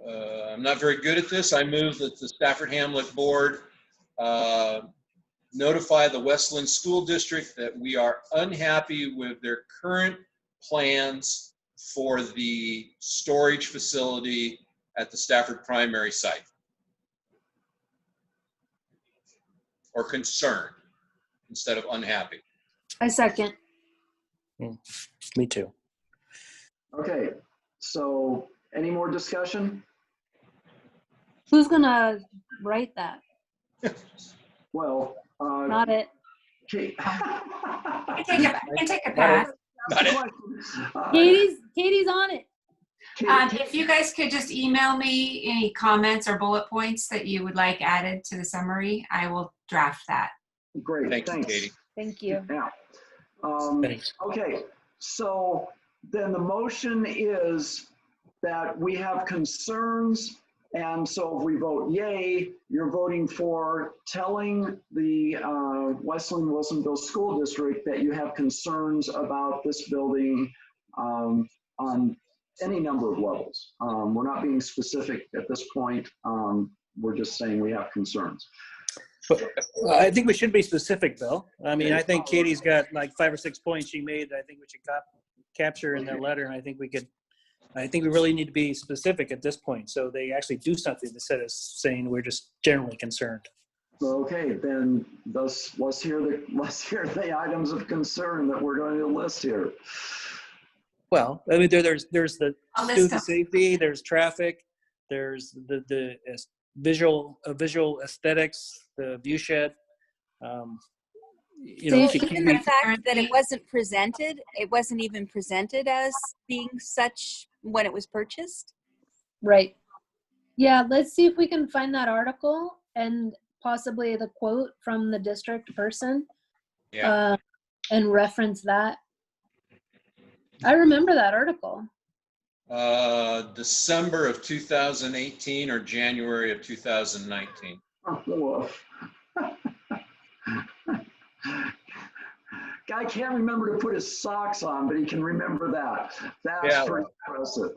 I'm not very good at this. I move that the Stafford Hamlet Board notify the Westland School District that we are unhappy with their current plans for the storage facility at the Stafford primary site. Or concerned instead of unhappy. I second. Me too. Okay, so any more discussion? Who's gonna write that? Well, Not it. Okay. I can take a pass. Katie's on it. If you guys could just email me any comments or bullet points that you would like added to the summary, I will draft that. Great, thanks, Katie. Thank you. Yeah. Thanks. Okay, so then the motion is that we have concerns, and so if we vote yay, you're voting for telling the Westland Wilsonville School District that you have concerns about this building on any number of levels. We're not being specific at this point. We're just saying we have concerns. But I think we should be specific, Bill. I mean, I think Katie's got like 5 or 6 points she made that I think we should capture in that letter, and I think we really need to be specific at this point, so they actually do something instead of saying we're just generally concerned. Okay, then let's hear the items of concern that we're going to list here. Well, I mean, there's the student safety, there's traffic, there's the visual aesthetics, the view shed. You know, even the fact that it wasn't even presented as being such when it was purchased. Right. Yeah, let's see if we can find that article and possibly the quote from the district person. Yeah. And reference that. I remember that article. December of 2018 or January of 2019. Oh, Guy can't remember to put his socks on, but he can remember that. That's pretty impressive.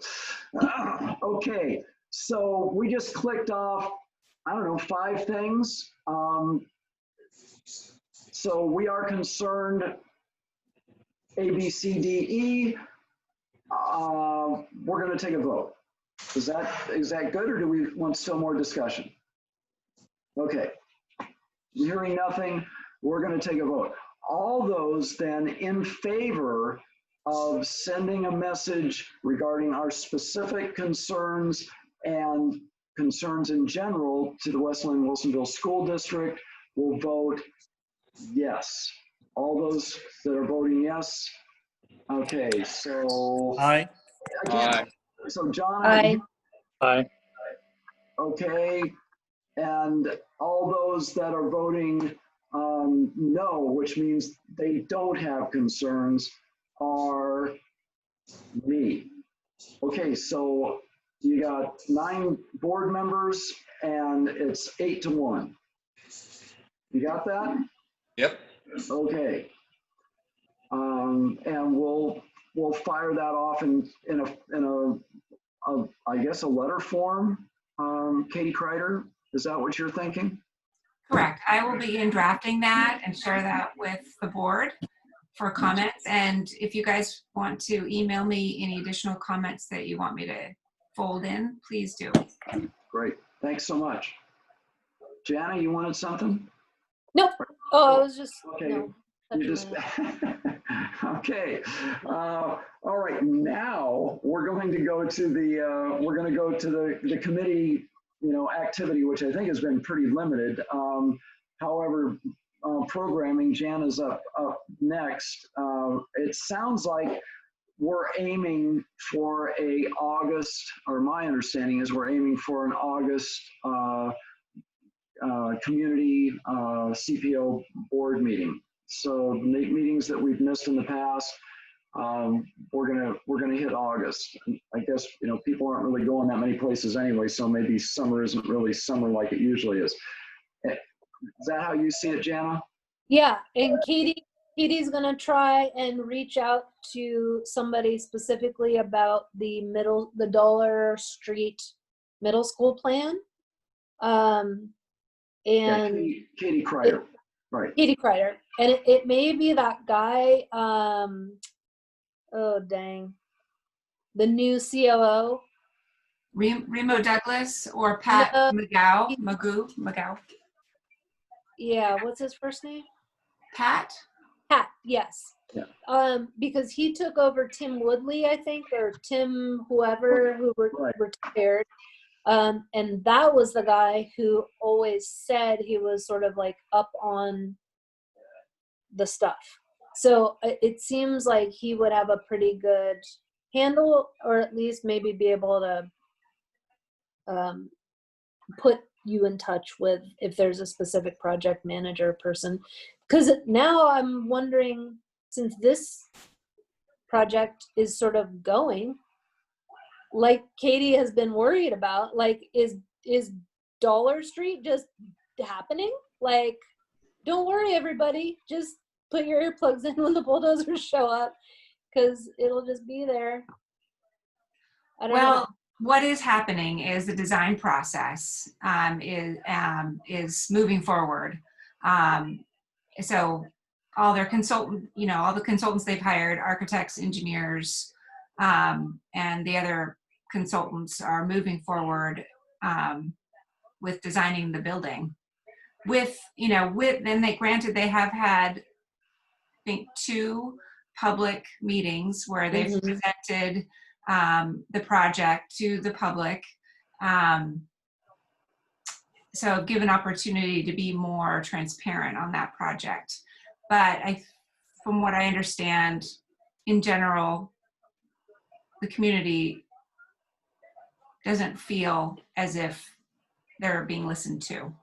Okay, so we just clicked off, I don't know, 5 things. So we are concerned A, B, C, D, E. We're going to take a vote. Is that good, or do we want still more discussion? Okay. Hearing nothing, we're going to take a vote. All those then in favor of sending a message regarding our specific concerns and concerns in general to the Westland Wilsonville School District will vote yes. All those that are voting yes. Okay, so aye. Again, so John. Aye. Aye. Okay, and all those that are voting no, which means they don't have concerns are me. Okay, so you got 9 board members and it's 8-1. You got that? Yep. Okay. And we'll fire that off in a I guess a letter form. Katie Kreider, is that what you're thinking? Correct. I will begin drafting that and share that with the board for comments. And if you guys want to email me any additional comments that you want me to fold in, please do. Great. Thanks so much. Jana, you wanted something? Nope. Oh, I was just, Okay. no. You just, okay. All right. Now we're going to go to the committee, activity, which I think has been pretty limited. However, programming, Jana's up next. It sounds like we're aiming for a August, or my understanding is we're aiming for an August community CPO board meeting. So the meetings that we've missed in the past, we're gonna hit August. I guess people aren't really going that many places anyway, so maybe summer isn't really summer like it usually is. Is that how you see it, Jana? Yeah, and Katie's gonna try and reach out to somebody specifically about the Dollar Street Middle School plan. And yeah, Katie Kreider, right? Katie Kreider, and it may be that guy. Oh dang, the new COO. Remo Douglas or Pat Magoo. Yeah, what's his first name? Pat, yes. Yeah. Because he took over Tim Woodley, I think, or Tim whoever who retired. And that was the guy who always said he was sort of like up on the stuff. So it seems like he would have a pretty good handle, or at least maybe be able to put you in touch with if there's a specific project manager person. Because now I'm wondering, since this project is sort of going, like Katie has been worried about, like, is Dollar Street just happening? Like, don't worry, everybody. Just put your earplugs in when the bulldozers show up, because it'll just be there. I don't know. What is happening is the design process is moving forward. So all their all the consultants they've hired, architects, engineers, and the other consultants are moving forward with designing the building. Then they have had, I think, 2 public meetings where they've presented the project to the public. So give an opportunity to be more transparent on that project. But from what I understand, in general, the community doesn't feel as if they're being listened to.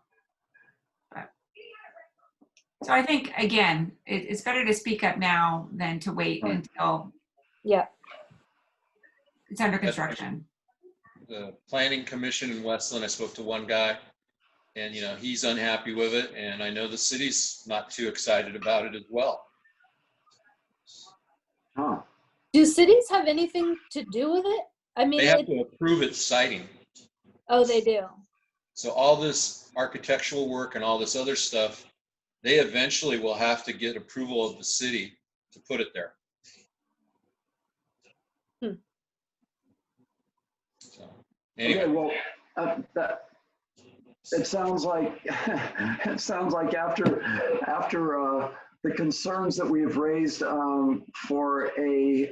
So I think, again, it's better to speak up now than to wait until it's under construction. The Planning Commission in Westland, I spoke to one guy, and he's unhappy with it, and I know the city's not too excited about it as well. Huh. Do cities have anything to do with it? I mean, they have to approve its siting. Oh, they do. So all this architectural work and all this other stuff, they eventually will have to get approval of the city to put it there. So, anyway. Okay, well, it sounds like after the concerns that we've raised for a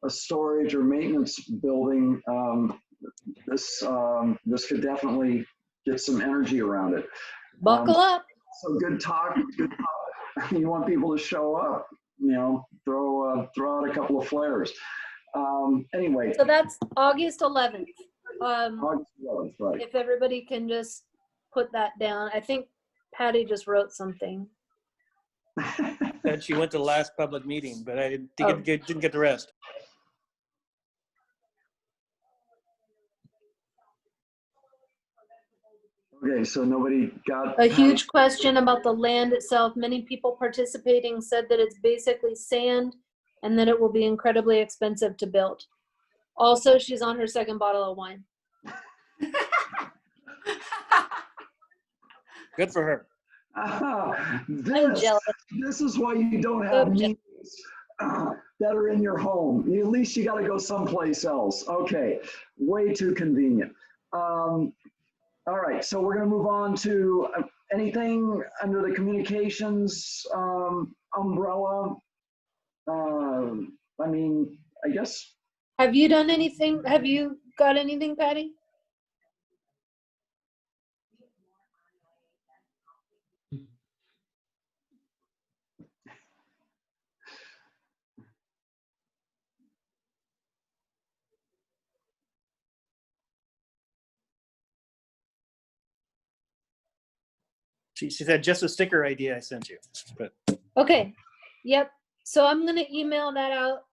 storage or maintenance building, this could definitely get some energy around it. Buckle up. So good talk. You want people to show up, throw out a couple of flares. Anyway. So that's August 11th. August 11th, right. If everybody can just put that down. I think Patty just wrote something. Said she went to the last public meeting, but I didn't get the rest. Okay, so nobody got A huge question about the land itself. Many people participating said that it's basically sand and that it will be incredibly expensive to build. Also, she's on her second bottle of wine. Good for her. I'm jealous. This is why you don't have meetings that are in your home. At least you got to go someplace else. Okay, way too convenient. All right, so we're going to move on to anything under the communications umbrella. I mean, I guess. Have you done anything? Have you got anything, Patty? She said just a sticker idea I sent you. But Okay. Yep. So I'm going to email that out,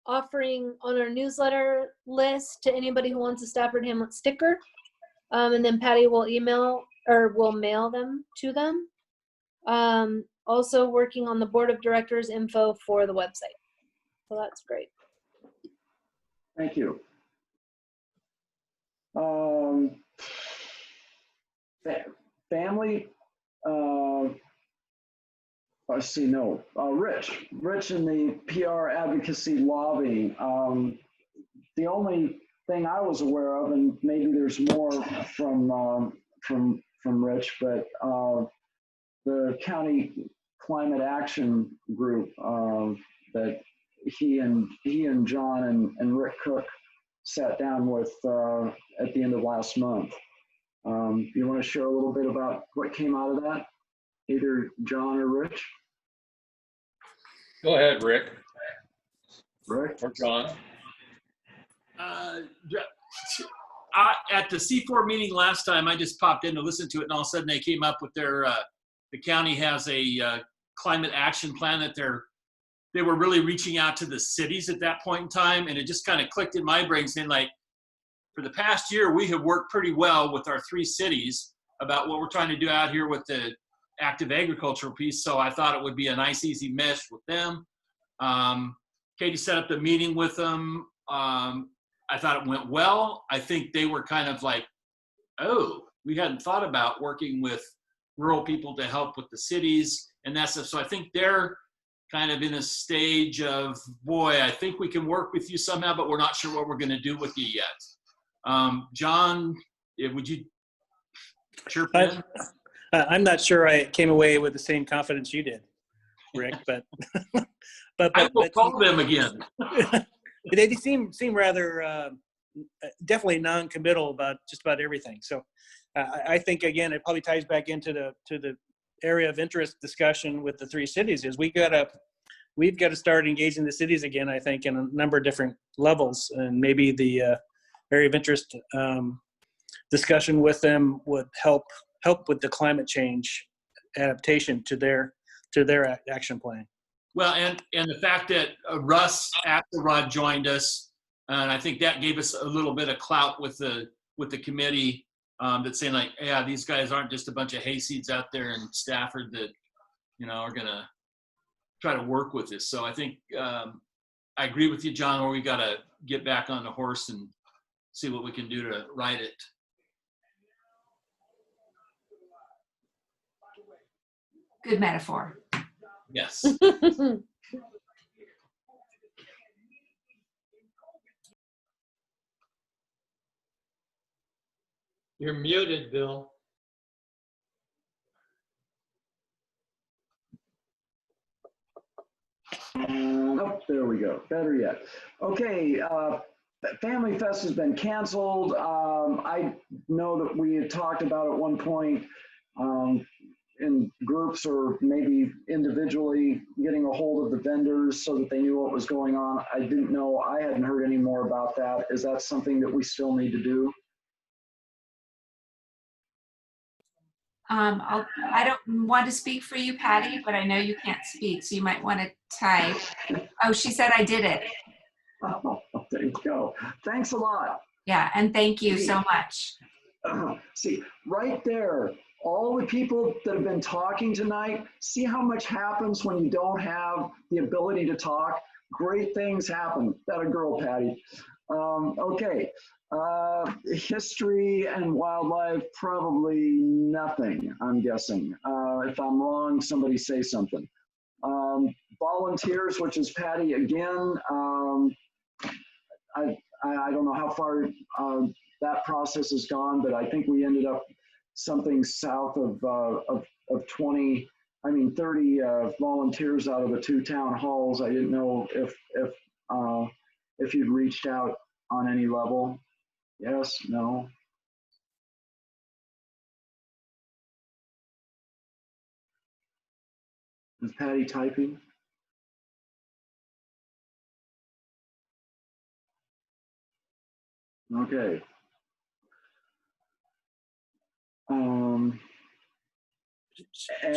offering on our newsletter list to anybody who wants a Stafford Hamlet sticker. And then Patty will email or will mail them to them. Also working on the board of directors info for the website. So that's great. Thank you. Family, let's see, no, Rich in the PR advocacy lobby. The only thing I was aware of, and maybe there's more from Rich, but the county climate action group that he and John and Rick Cook sat down with at the end of last month. You want to share a little bit about what came out of that? Either John or Rich? Go ahead, Rick. Rick? Or John. At the C4 meeting last time, I just popped in to listen to it, and all of a sudden they came up with their, the county has a climate action plan that they were really reaching out to the cities at that point in time, and it just kind of clicked in my brain saying, like, for the past year, we have worked pretty well with our 3 cities about what we're trying to do out here with the active agricultural piece. So I thought it would be a nice, easy mesh with them. Katie set up the meeting with them. I thought it went well. I think they were kind of like, oh, we hadn't thought about working with rural people to help with the cities and that stuff. So I think they're kind of in a stage of, boy, I think we can work with you somehow, but we're not sure what we're going to do with you yet. John, would you chirp in? I'm not sure I came away with the same confidence you did, Rick, but I will call them again. They seem rather definitely non-committal about just about everything. So I think, again, it probably ties back into the area of interest discussion with the 3 cities is we've got to start engaging the cities again, I think, in a number of different levels, and maybe the area of interest discussion with them would help with the climate change adaptation to their action plan. Well, and the fact that Russ Axelrod joined us, and I think that gave us a little bit of clout with the committee that's saying, like, yeah, these guys aren't just a bunch of hayseeds out there in Stafford that, are gonna try to work with this. So I think I agree with you, John, where we got to get back on the horse and see what we can do to ride it. Good metaphor. Yes. You're muted, Bill. Oh, there we go. Better yet. Okay, Family Fest has been canceled. I know that we had talked about at one point in groups or maybe individually getting a hold of the vendors so that they knew what was going on. I didn't know. I hadn't heard any more about that. Is that something that we still need to do? I don't want to speak for you, Patty, but I know you can't speak, so you might want to type. Oh, she said I did it. Oh, there you go. Thanks a lot. Yeah, and thank you so much. See, right there, all the people that have been talking tonight, see how much happens when you don't have the ability to talk? Great things happen. That a girl, Patty. Okay. History and wildlife, probably nothing, I'm guessing. If I'm wrong, somebody say something. Volunteers, which is Patty again. I don't know how far that process has gone, but I think we ended up something south of 20, 30 volunteers out of the 2 town halls. I didn't know if you'd reached out on any level. Yes, no. Is Patty typing? Okay.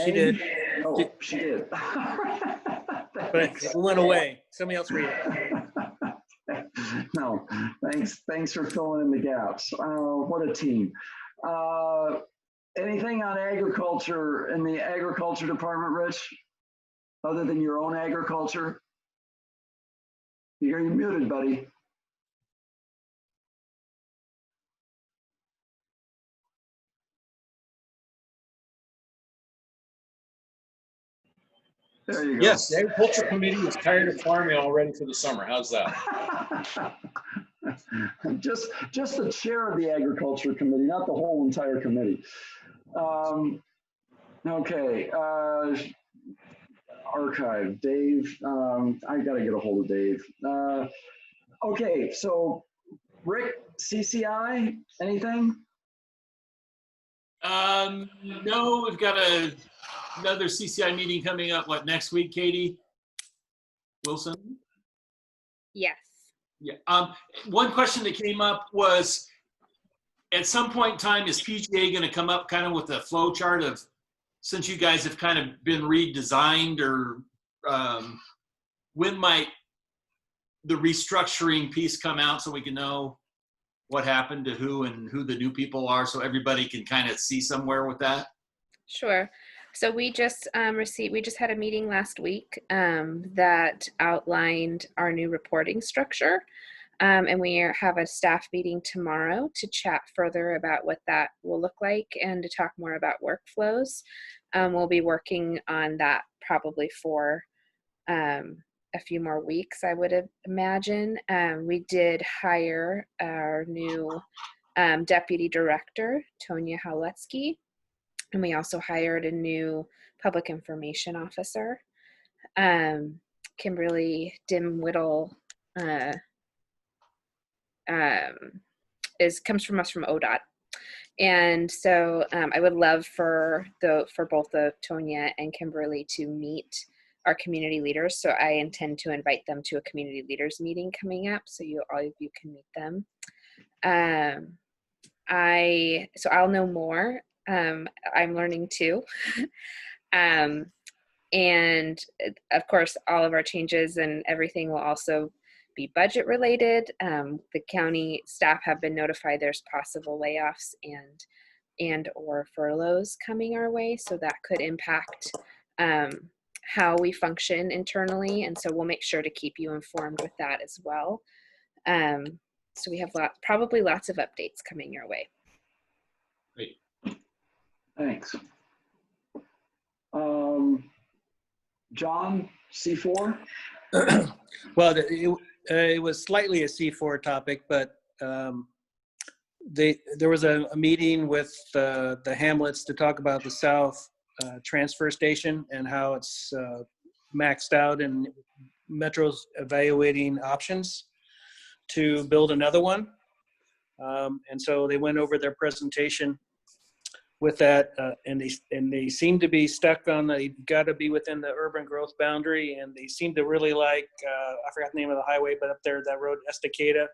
She did. Oh, she did. But it went away. Somebody else read it. No, thanks for filling in the gaps. What a team. Anything on agriculture in the agriculture department, Rich, other than your own agriculture? You're muted, buddy. There you go. Yes, the agriculture committee is tired of farming all ready for the summer. How's that? just the chair of the agriculture committee, not the whole entire committee. Okay. Archive, Dave. I got to get a hold of Dave. Okay, so Rick, CCI, anything? No, we've got another CCI meeting coming up, what, next week, Katie Wilson? Yes. Yeah. One question that came up was, at some point in time, is PGA going to come up kind of with a flow chart of, since you guys have kind of been redesigned, or when might the restructuring piece come out so we can know what happened to who and who the new people are, so everybody can kind of see somewhere with that? Sure. So we just we just had a meeting last week that outlined our new reporting structure. And we have a staff meeting tomorrow to chat further about what that will look like and to talk more about workflows. We'll be working on that probably for a few more weeks, I would imagine. We did hire our new deputy director, Tonya Howletsky, and we also hired a new public information officer. Kimberly Dimwittle comes from us from ODOT. And so I would love for both Tonya and Kimberly to meet our community leaders. So I intend to invite them to a community leaders meeting coming up, so all of you can meet them. So I'll know more. I'm learning too. And of course, all of our changes and everything will also be budget related. The county staff have been notified there's possible layoffs and or furloughs coming our way, so that could impact how we function internally, and so we'll make sure to keep you informed with that as well. So we have probably lots of updates coming your way. Great. Thanks. John, C4? Well, it was slightly a C4 topic, but there was a meeting with the Hamlets to talk about the South transfer station and how it's maxed out, and Metro's evaluating options to build another one. And so they went over their presentation with that, and they seem to be stuck on got to be within the urban growth boundary, and they seem to really like I forgot the name of the highway, but up there, that road Estacada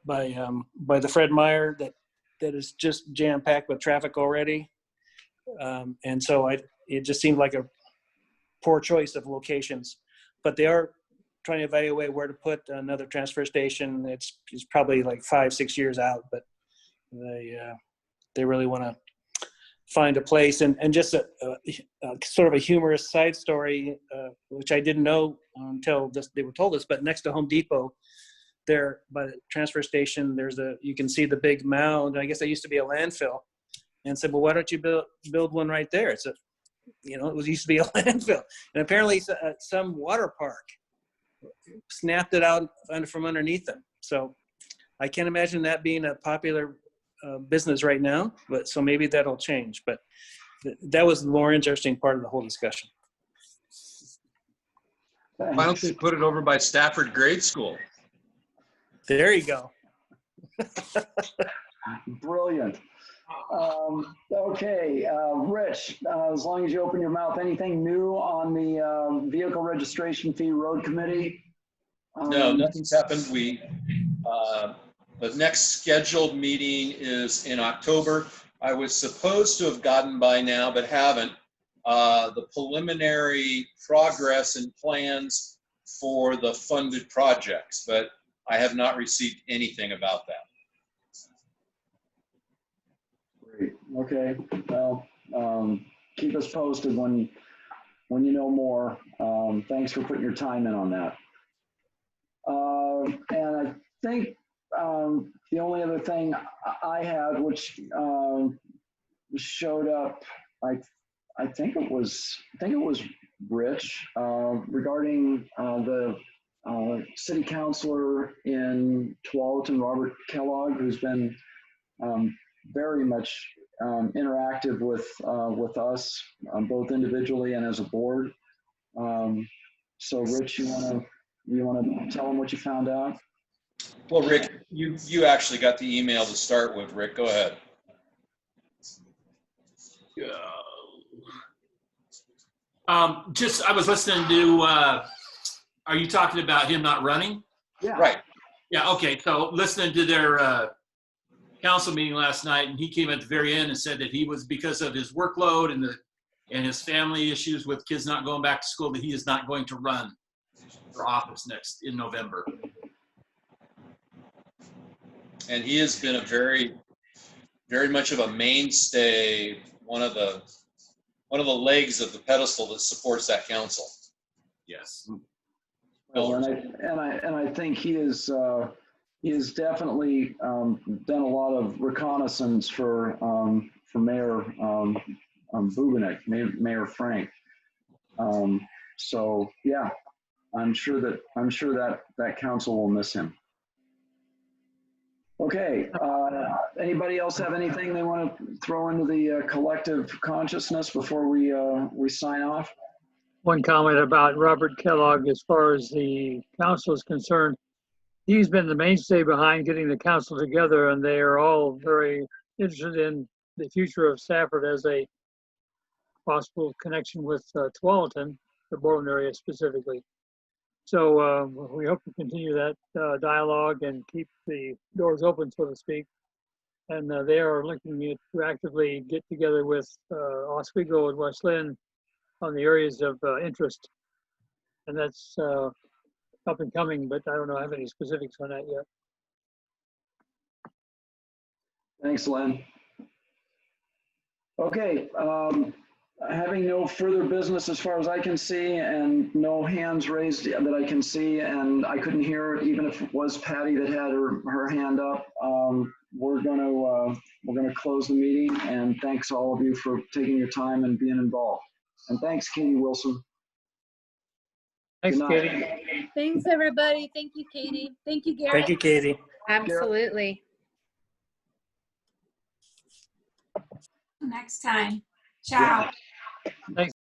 by the Fred Meyer, that is just jam packed with traffic already. And so it just seemed like a poor choice of locations. But they are trying to evaluate where to put another transfer station. It's probably like 5-6 years out, but they really want to find a place. And just a sort of a humorous side story, which I didn't know until they were told us, but next to Home Depot, there by the transfer station, you can see the big mound. I guess that used to be a landfill, and said, well, why don't you build one right there? It's it used to be a landfill, and apparently some water park snapped it out from underneath them. So I can't imagine that being a popular business right now, but so maybe that'll change. But that was the more interesting part of the whole discussion. Why don't they put it over by Stafford Grade School? There you go. Brilliant. Okay, Rich, as long as you open your mouth, anything new on the vehicle registration fee road committee? No, nothing's happened. The next scheduled meeting is in October. I was supposed to have gotten by now, but haven't, the preliminary progress and plans for the funded projects, but I have not received anything about that. Great. Okay. Well, keep us posted when you know more. Thanks for putting your time in on that. And I think the only other thing I had, which showed up, I think it was Rich, regarding the city councilor in Tualatin, Robert Kellogg, who's been very much interactive with us, both individually and as a board. So Rich, you want to tell them what you found out? Well, Rick, you actually got the email to start with. Rick, go ahead. I was listening to, are you talking about him not running? Yeah. Right. Yeah, okay. So listening to their council meeting last night, and he came at the very end and said that he was, because of his workload and his family issues with kids not going back to school, that he is not going to run for office in November. And he has been a very, very much of a mainstay, one of the legs of the pedestal that supports that council. Yes. Well, and I think he is definitely done a lot of reconnaissance for Mayor Bubenik, Mayor Frank. So yeah, I'm sure that council will miss him. Okay, anybody else have anything they want to throw into the collective consciousness before we sign off? One comment about Robert Kellogg, as far as the council is concerned, he's been the mainstay behind getting the council together, and they are all very interested in the future of Stafford as a possible connection with Tualatin, the Borland area specifically. So we hope to continue that dialogue and keep the doors open, so to speak. And they are looking to actively get together with Oswego and West Lynn on the areas of interest. And that's up and coming, but I don't have any specifics on that yet. Thanks, Len. Okay, having no further business as far as I can see, and no hands raised that I can see, and I couldn't hear it, even if it was Patty that had her hand up. We're gonna close the meeting, and thanks all of you for taking your time and being involved. And thanks, Katie Wilson. Thanks, Katie. Thanks, everybody. Thank you, Katie. Thank you, Gary. Thank you, Katie. Absolutely. Next time. Ciao. Thanks.